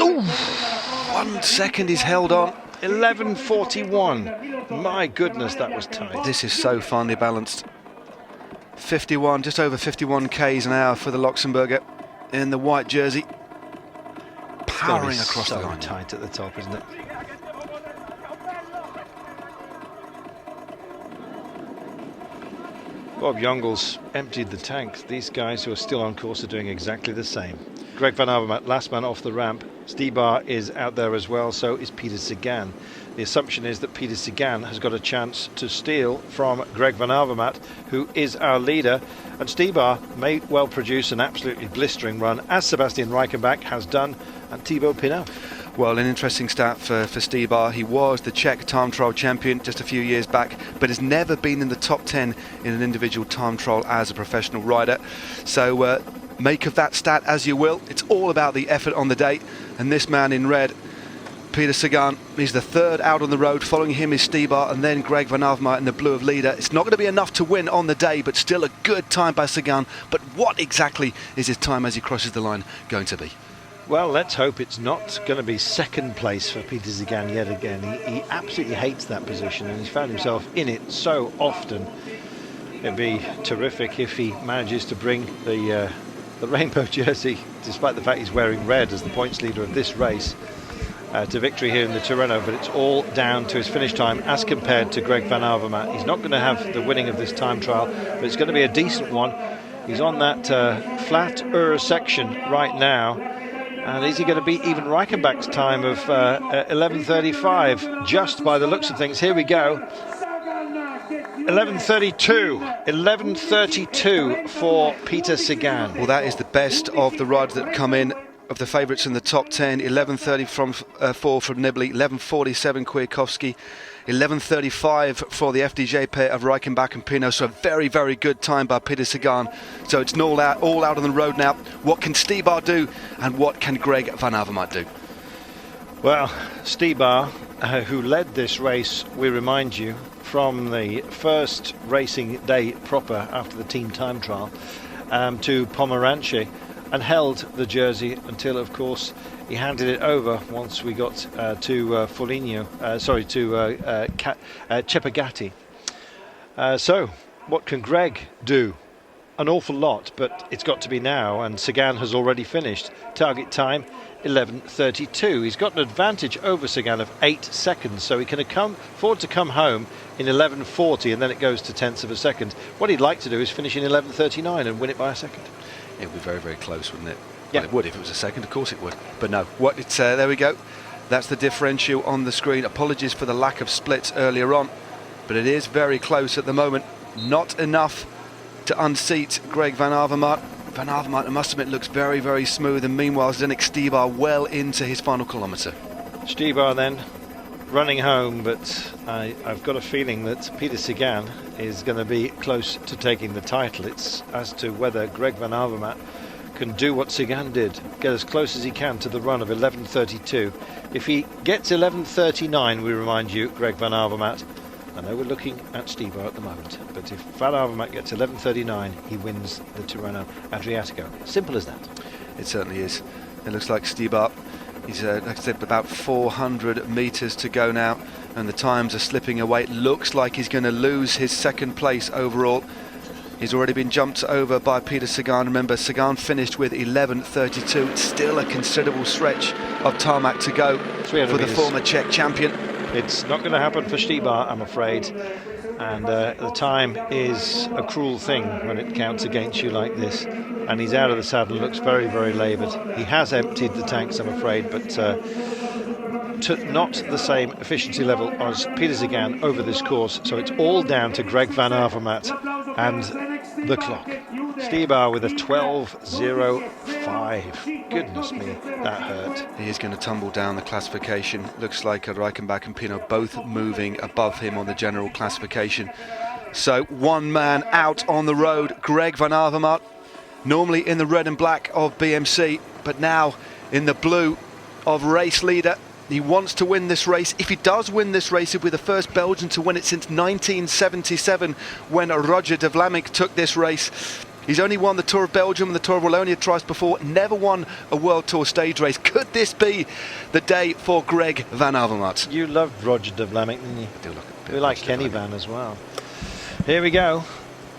Ooh.
1 second he's held on.
11:41. My goodness, that was tight.
This is so finely balanced. 51, just over 51 k's an hour for the Luxembourger in the white jersey. Powering across the line.
Tight at the top, isn't it? Bob Jungels emptied the tank. These guys who are still on course are doing exactly the same. Greg Van Avermaet, last man off the ramp. Stybar is out there as well, so is Peter Sagan. The assumption is that Peter Sagan has got a chance to steal from Greg Van Avermaet, who is our leader. And Stybar may well produce an absolutely blistering run, as Sébastien Reichenbach has done, and Thibaut Pinot.
Well, an interesting stat for Stybar. He was the Czech time trial champion just a few years back, but has never been in the top 10 in an individual time trial as a professional rider. So make of that stat as you will. It's all about the effort on the day. And this man in red, Peter Sagan, he's the third out on the road. Following him is Stybar, and then Greg Van Avermaet in the blue of leader. It's not going to be enough to win on the day, but still a good time by Sagan. But what exactly is his time as he crosses the line going to be?
Well, let's hope it's not going to be second place for Peter Sagan yet again. He absolutely hates that position, and he's found himself in it so often. It'd be terrific if he manages to bring the rainbow jersey, despite the fact he's wearing red as the points leader of this race, to victory here in the Tirreno. But it's all down to his finish time as compared to Greg Van Avermaet. He's not going to have the winning of this time trial, but it's going to be a decent one. He's on that flat section right now. And is he going to beat even Reichenbach's time of 11:35, just by the looks of things? Here we go. 11:32 for Peter Sagan.
Well, that is the best of the riders that come in, of the favourites in the top 10. 11:30 from 4 from Nibali, 11:47 Kwiatkowski, 11:35 for the FDJ pair of Reichenbach and Pinot. So a very, very good time by Peter Sagan. So it's all out on the road now. What can Stybar do, and what can Greg Van Avermaet do?
Well, Stybar, who led this race, we remind you, from the first racing day proper after the team time trial to Pomeranche, and held the jersey until, of course, he handed it over once we got to Cepagatti. So, what can Greg do? An awful lot, but it's got to be now, and Sagan has already finished. Target time 11:32. He's got an advantage over Sagan of 8 seconds, so he can afford to come home in 11:40, and then it goes to tenths of a second. What he'd like to do is finish in 11:39 and win it by a second.
It would be very, very close, wouldn't it?
Yeah.
Well, it would if it was a second, of course it would. But no, there we go. That's the differential on the screen. Apologies for the lack of splits earlier on, but it is very close at the moment. Not enough to unseat Greg Van Avermaet. Van Avermaet, I must admit, looks very, very smooth, and meanwhile Zdeněk Stybar well into his final kilometre.
Stybar then running home, but I've got a feeling that Peter Sagan is going to be close to taking the title. It's as to whether Greg van Avermaet can do what Sagan did, get as close as he can to the run of 11:32. If he gets 11:39, we remind you, Greg van Avermaet, I know we're looking at Stybar at the moment, but if Van Avermaet gets 11:39, he wins the Tirreno-Adriatico. Simple as that.
It certainly is. It looks like Stybar, he's like I said, about 400 metres to go now, and the times are slipping away. It looks like he's going to lose his second place overall. He's already been jumped over by Peter Sagan. Remember, Sagan finished with 11:32. It's still a considerable stretch of tarmac to go for the former Czech champion.
It's not going to happen for Stybar, I'm afraid. And the time is a cruel thing when it counts against you like this. And he's out of the saddle, looks very, very laboured. He has emptied the tanks, I'm afraid, but not the same efficiency level as Peter Sagan over this course. So it's all down to Greg van Avermaet and the clock. Stybar with a 12:05. Goodness me, that hurt.
He is going to tumble down the classification. Looks like Reichenbach and Pinot both moving above him on the general classification. So one man out on the road, Greg van Avermaet, normally in the red and black of BMC, but now in the blue of race leader. He wants to win this race. If he does win this race, he'll be the first Belgian to win it since 1977, when Roger de Vlamingh took this race. He's only won the Tour of Belgium and the Tour of Wallonia twice before, never won a World Tour stage race. Could this be the day for Greg van Avermaet?
You loved Roger de Vlamingh, didn't you?
I do
We like Kenny Van as well. Here we go.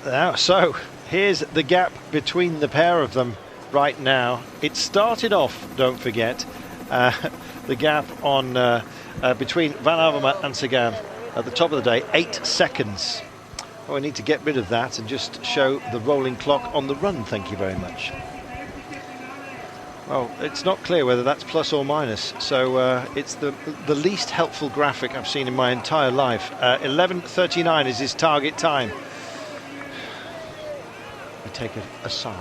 Now, so here's the gap between the pair of them right now. It started off, don't forget, the gap on between Van Avermaet and Sagan at the top of the day, 8 seconds. Oh, I need to get rid of that and just show the rolling clock on the run, thank you very much. Well, it's not clear whether that's plus or minus, so it's the least helpful graphic I've seen in my entire life. 11:39 is his target time. We take a sigh.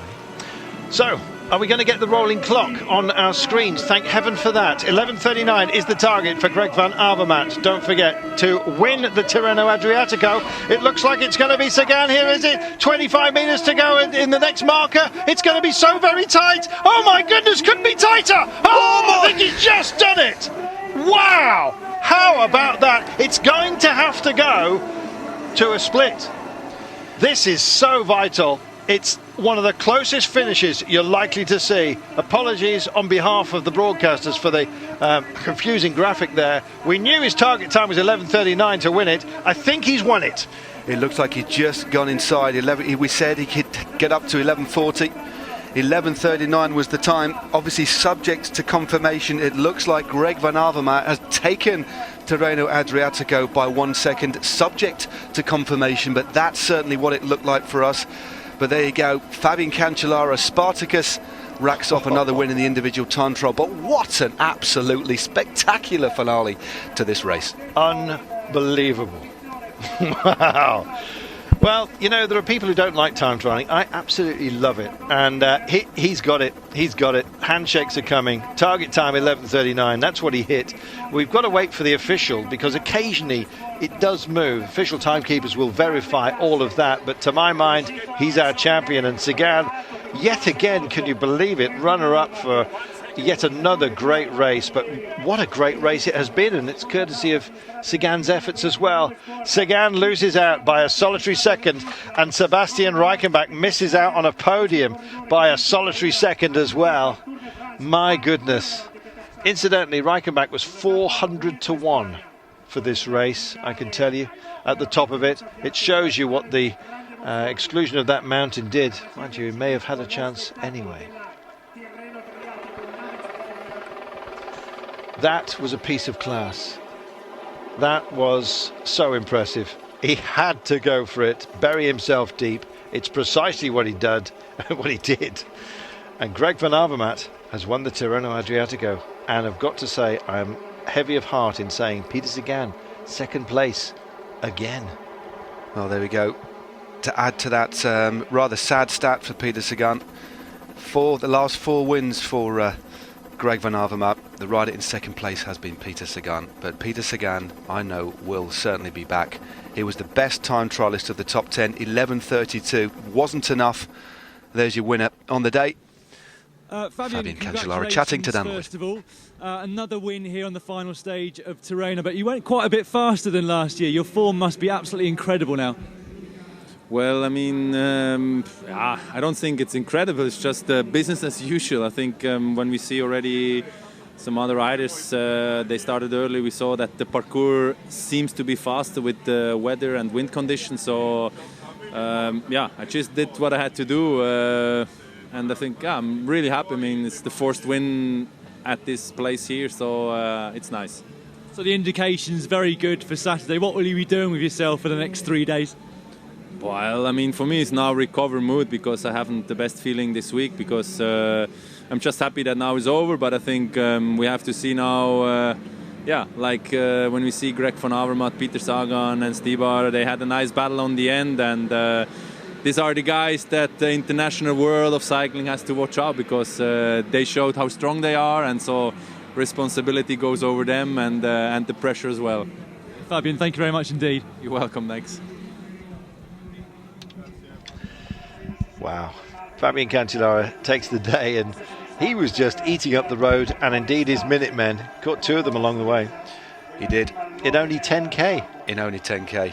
So, are we going to get the rolling clock on our screens? Thank heaven for that. 11:39 is the target for Greg van Avermaet. Don't forget to win the Tirreno-Adriatico. It looks like it's going to be Sagan here, is it? 25 metres to go in the next marker. It's going to be so very tight. Oh my goodness, couldn't be tighter. Oh, I think he's just done it. Wow. How about that? It's going to have to go to a split. This is so vital. It's one of the closest finishes you're likely to see. Apologies on behalf of the broadcasters for the confusing graphic there. We knew his target time was 11:39 to win it. I think he's won it.
It looks like he'd just gone inside 11. We said he could get up to 11:40. 11:39 was the time. Obviously subject to confirmation. It looks like Greg van Avermaet has taken Tirreno-Adriatico by 1 second, subject to confirmation, but that's certainly what it looked like for us. But there you go, Fabian Cancellara, Spartacus, racks off another win in the individual time trial. But what an absolutely spectacular finale to this race.
Unbelievable. Wow. Well, you know, there are people who don't like time trialing. I absolutely love it. And he's got it. He's got it. Handshakes are coming. Target time 11:39. That's what he hit. We've got to wait for the official, because occasionally it does move. Official timekeepers will verify all of that. But to my mind, he's our champion. And Sagan, yet again, can you believe it? Runner-up for yet another great race. But what a great race it has been, and it's courtesy of Sagan's efforts as well. Sagan loses out by a solitary second, and Sébastien Reichenbach misses out on a podium by a solitary second as well. My goodness. Incidentally, Reichenbach was 400 to 1 for this race, I can tell you, at the top of it. It shows you what the exclusion of that mountain did. Mind you, he may have had a chance anyway. That was a piece of class. That was so impressive. He had to go for it, bury himself deep. It's precisely what he did. And Greg van Avermaet has won the Tirreno-Adriatico. And I've got to say, I'm heavy of heart in saying Peter Sagan, second place again.
Well, there we go. To add to that rather sad stat for Peter Sagan, the last 4 wins for Greg van Avermaet. The rider in second place has been Peter Sagan, but Peter Sagan, I know, will certainly be back. He was the best time trialist of the top 10, 11:32. Wasn't enough. There's your winner on the day. Fabian Cancellara chatting to Dan.
First of all, another win here on the final stage of Tirreno, but you went quite a bit faster than last year. Your form must be absolutely incredible now.
Well, I mean, I don't think it's incredible. It's just business as usual. I think when we see already some other riders, they started early. We saw that the parcours seems to be faster with the weather and wind conditions. So, I just did what I had to do. And I think I'm really happy. I mean, it's the first win at this place here, so it's nice.
So the indication's very good for Saturday. What will you be doing with yourself for the next 3 days?
Well, I mean, for me it's now recover mood because I haven't the best feeling this week because I'm just happy that now it's over. But I think we have to see now, when we see Greg van Avermaet, Peter Sagan and Stybar, they had a nice battle on the end, and these are the guys that the international world of cycling has to watch out because they showed how strong they are, and so responsibility goes over them and the pressure as well.
Fabian, thank you very much indeed.
You're welcome, thanks.
Wow. Fabian Cancellara takes the day, and he was just eating up the road, and indeed his Minutemen caught 2 of them along the way.
He did.
In only 10k.
In only 10k.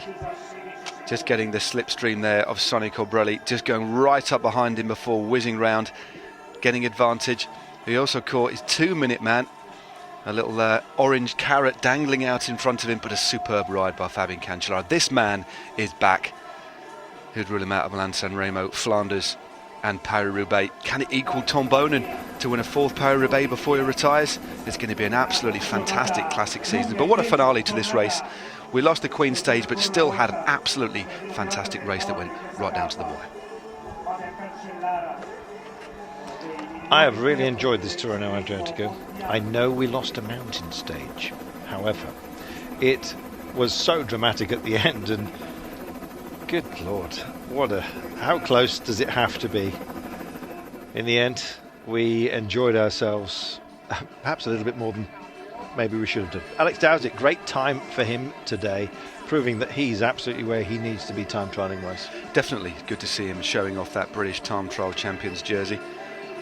Just getting the slipstream there of Sonny Colbrelli, just going right up behind him before whizzing round, getting advantage. He also caught his 2-minute man, a little orange carrot dangling out in front of him, but a superb ride by Fabian Cancellara. This man is back. Who'd rule him out of Milan San Remo, Flanders and Paris-Roubaix. Can it equal Tom Bonin to win a 4th Paris-Roubaix before he retires? It's going to be an absolutely fantastic classic season. But what a finale to this race. We lost the Queen stage, but still had an absolutely fantastic race that went right down to the wire.
I have really enjoyed this Tirreno-Adriatico. I know we lost a mountain stage. However, it was so dramatic at the end, and good Lord, how close does it have to be? In the end, we enjoyed ourselves perhaps a little bit more than maybe we should have done. Alex Dowsett, great time for him today, proving that he's absolutely where he needs to be time trialling wise.
Definitely good to see him showing off that British time trial champions jersey.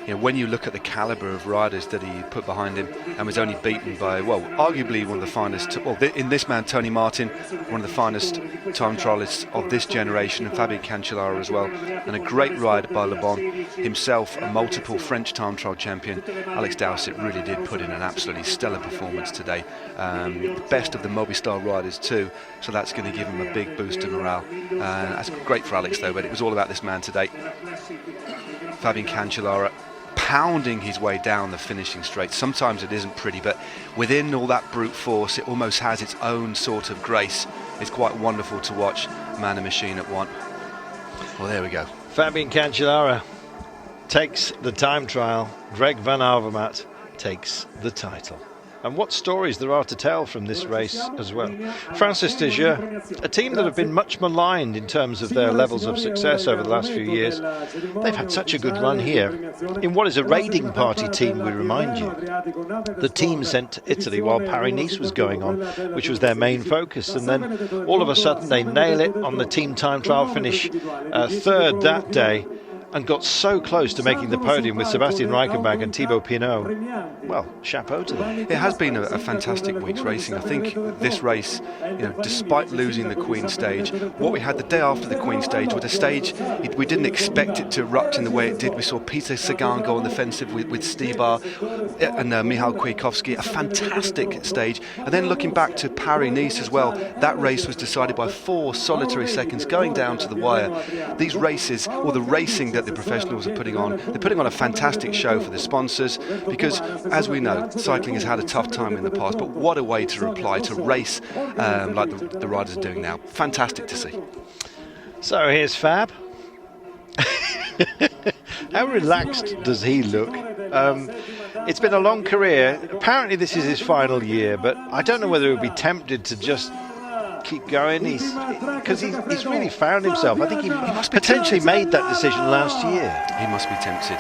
You know, when you look at the calibre of riders that he put behind him and was only beaten by, well, arguably one of the finest, well, in this man, Tony Martin, one of the finest time trialists of this generation, and Fabian Cancellara as well, and a great ride by Le Bon, himself a multiple French time trial champion. Alex Dowsett really did put in an absolutely stellar performance today. The best of the Mobistar riders too, so that's going to give him a big boost of morale. That's great for Alex though, but it was all about this man today. Fabian Cancellara pounding his way down the finishing straight. Sometimes it isn't pretty, but within all that brute force, it almost has its own sort of grace. It's quite wonderful to watch. Man and machine at one. Well, there we go.
Fabian Cancellara takes the time trial. Greg van Avermaet takes the title. And what stories there are to tell from this race as well. Francis de Jeux, a team that have been much maligned in terms of their levels of success over the last few years. They've had such a good run here. In what is a raiding party team, we remind you. The team sent to Italy while Paris-Nice was going on, which was their main focus. And then all of a sudden they nail it on the team time trial finish, 3rd that day, and got so close to making the podium with Sébastien Reichenbach and Thibaut Pinot. Well, chapeau to them.
It has been a fantastic week's racing. I think this race, despite losing the Queen stage, what we had the day after the Queen stage was a stage we didn't expect it to erupt in the way it did. We saw Peter Sagan go on the offensive with Stybar and Michal Kwiatkowski, a fantastic stage. And then looking back to Paris-Nice as well, that race was decided by 4 solitary seconds going down to the wire. These races, or the racing that the professionals are putting on, they're putting on a fantastic show for the sponsors, because as we know, cycling has had a tough time in the past, but what a way to reply to race like the riders are doing now. Fantastic to see.
So here's Fab. How relaxed does he look? It's been a long career. Apparently this is his final year, but I don't know whether he would be tempted to just keep going, because he's really found himself. I think he potentially made that decision last year.
He must be tempted.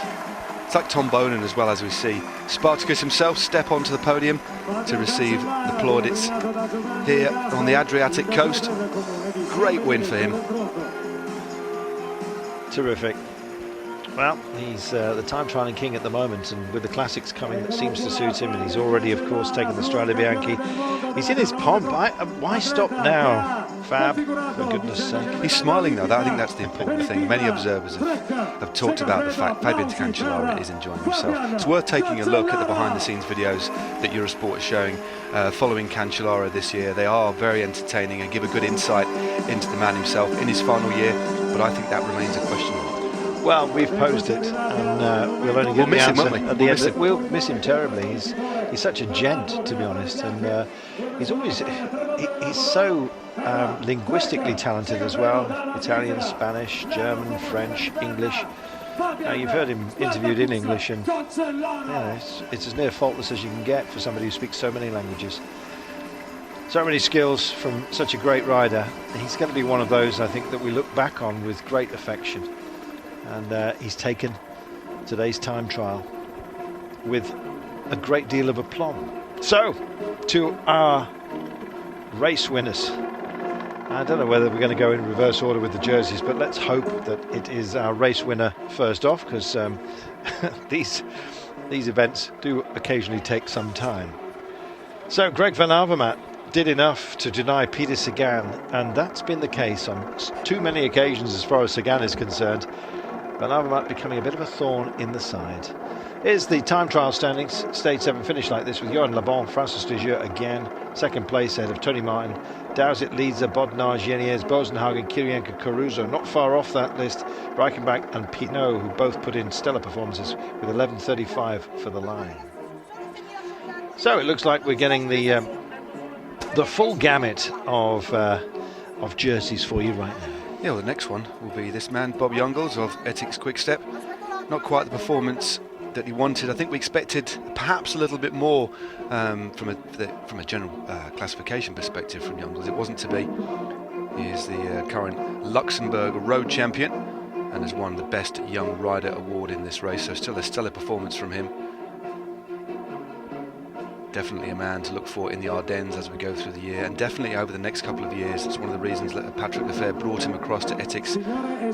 It's like Tom Bonin as well, as we see Spartacus himself step onto the podium to receive the plaudits here on the Adriatic coast. Great win for him.
Terrific. Well, he's the time trialling king at the moment, and with the classics coming, that seems to suit him, and he's already, of course, taken the Strade Bianchi. He's in his pomp. Why stop now, Fab? For goodness sake.
He's smiling though. I think that's the important thing. Many observers have talked about the fact Fabian Cancellara is enjoying himself. It's worth taking a look at the behind-the-scenes videos that Eurosport is showing following Cancellara this year. They are very entertaining and give a good insight into the man himself in his final year, but I think that remains a question mark.
Well, we've posed it, and we'll only get the answer at the end. We'll miss him terribly. He's such a gent, to be honest, and he's so linguistically talented as well. Italian, Spanish, German, French, English. You've heard him interviewed in English, and it's as near faultless as you can get for somebody who speaks so many languages. So many skills from such a great rider. He's going to be one of those, I think, that we look back on with great affection. And he's taken today's time trial with a great deal of aplomb. So, to our race winners. I don't know whether we're going to go in reverse order with the jerseys, but let's hope that it is our race winner first off, because these events do occasionally take some time. So, Greg van Avermaet did enough to deny Peter Sagan, and that's been the case on too many occasions as far as Sagan is concerned. Van Avermaet becoming a bit of a thorn in the side. Here's the time trial standings. Stage 7 finish like this with Johan Le Bon, Francis de Jure again. Second place ahead of Tony Martin, Dowsett, Leezer, Bodnar, Geniez, Boasson, Hagen, Kiryienka, Caruso. Not far off that list, Reichenbach and Pinot, who both put in stellar performances with 11.35 for the line. So it looks like we're getting the full gamut of jerseys for you right now.
Yeah, well, the next one will be this man, Bob Jungels of Etixx Quick-Step. Not quite the performance that he wanted. I think we expected perhaps a little bit more from a general classification perspective from Jungels. It wasn't to be. He is the current Luxembourg road champion and has won the Best Young Rider award in this race, so still a stellar performance from him. Definitely a man to look for in the Ardennes as we go through the year, and definitely over the next couple of years. It's one of the reasons that Patrick Lefebvre brought him across to Etixx,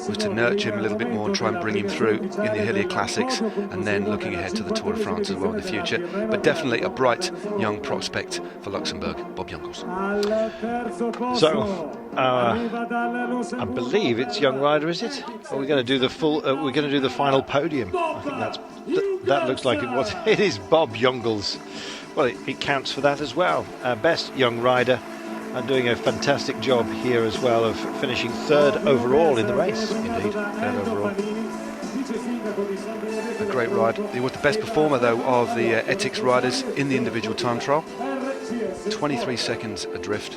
was to nurture him a little bit more and try and bring him through in the Hillier Classics, and then looking ahead to the Tour de France as well in the future. But definitely a bright young prospect for Luxembourg, Bob Jungels.
So I believe it's young rider, is it? Or we're going to do the full. We're going to do the final podium. I think that looks like it was. It is Bob Jungels. Well, it counts for that as well. Best young rider, and doing a fantastic job here as well of finishing third overall in the race. Indeed, third overall.
A great ride. He was the best performer, though, of the Etixx riders in the individual time trial. 23 seconds adrift.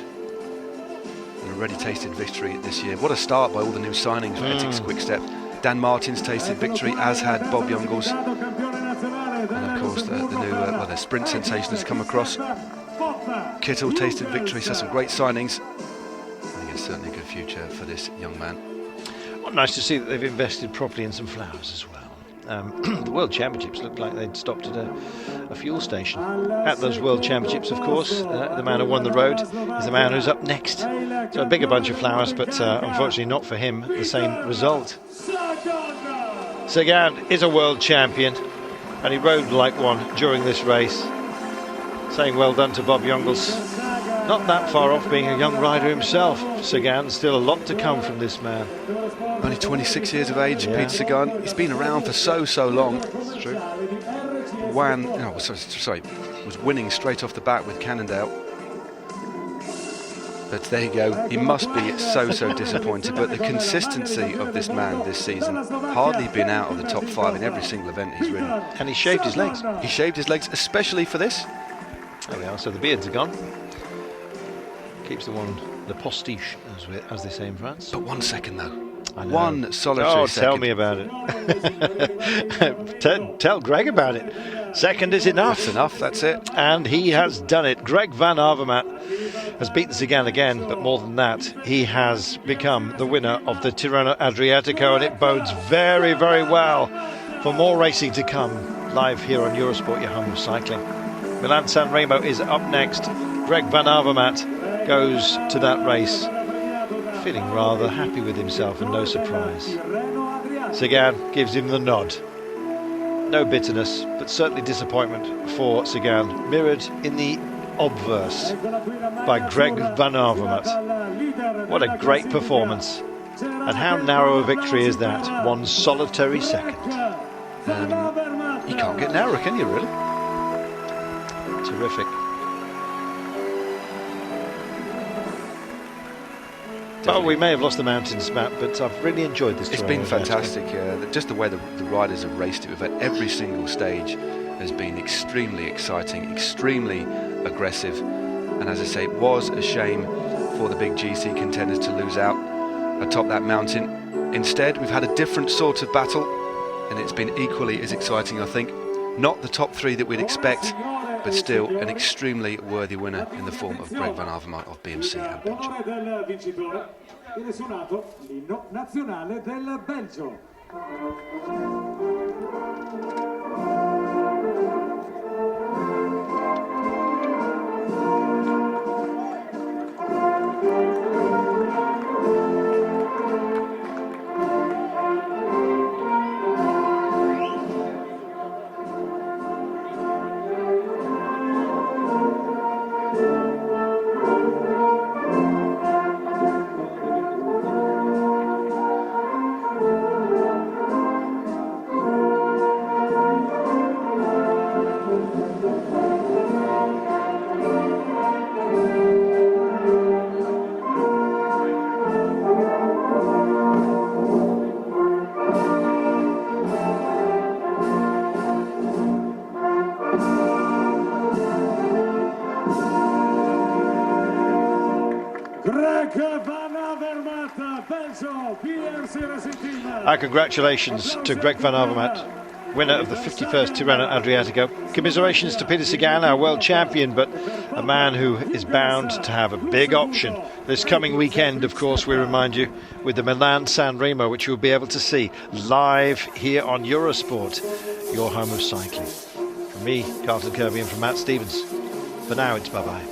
And already tasted victory this year. What a start by all the new signings for Etixx Quick-Step. Dan Martin's tasted victory, as had Bob Jungels. And of course the new the sprint sensation has come across. Kittel tasted victory, so some great signings. I think it's certainly a good future for this young man.
Well, nice to see that they've invested properly in some flowers as well. The World Championships looked like they'd stopped at a fuel station. At those World Championships, of course, the man who won the road is the man who's up next. So a bigger bunch of flowers, but unfortunately not for him, the same result. Sagan is a world champion, and he rode like one during this race. Saying well done to Bob Jungels. Not that far off being a young rider himself, Sagan. Still a lot to come from this man.
Only 26 years of age, yeah. Peter Sagan. He's been around for so long.
That's true.
Was winning straight off the bat with Cannondale. But there you go. He must be so disappointed. But the consistency of this man this season, hardly been out of the top 5 in every single event he's ridden.
And he shaved his legs.
He shaved his legs, especially for this.
There we are. So the beards are gone. Keeps the postiche, as they say in France.
But 1 second though.
I know.
One solitary second.
Tell me about it. Tell Greg about it. Second is enough.
That's enough, that's it.
And he has done it. Greg van Avermaet has beaten Sagan again, but more than that, he has become the winner of the Tirreno-Adriatico, and it bodes very, very well for more racing to come live here on Eurosport, your home of cycling. Milan-San Remo is up next. Greg van Avermaet goes to that race feeling rather happy with himself and no surprise. Sagan gives him the nod. No bitterness, but certainly disappointment for Sagan, mirrored in the obverse by Greg van Avermaet. What a great performance. And how narrow a victory is that? One solitary second.
You can't get narrower, can you, really?
Terrific. Well, we may have lost the mountains, Matt, but I've really enjoyed this.
It's been fantastic. Just the way the riders have raced it. We've had every single stage has been extremely exciting, extremely aggressive. And as I say, it was a shame for the big GC contenders to lose out atop that mountain. Instead, we've had a different sort of battle, and it's been equally as exciting, I think. Not the top three that we'd expect, but still an extremely worthy winner in the form of Greg van Avermaet of BMC and Belgium.
Our congratulations to Greg van Avermaet, winner of the 51st Tirreno-Adriatico. Commiserations to Peter Sagan, our world champion, but a man who is bound to have a big option this coming weekend, of course, we remind you, with the Milan-San Remo, which you'll be able to see live here on Eurosport, your home of cycling. From me, Carlton Kirby, and from Matt Stevens. For now, it's bye-bye.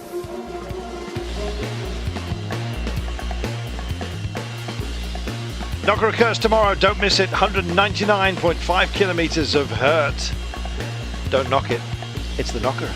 Knocker occurs tomorrow, don't miss it. 199.5 kilometres of hurt. Don't knock it, it's the knocker.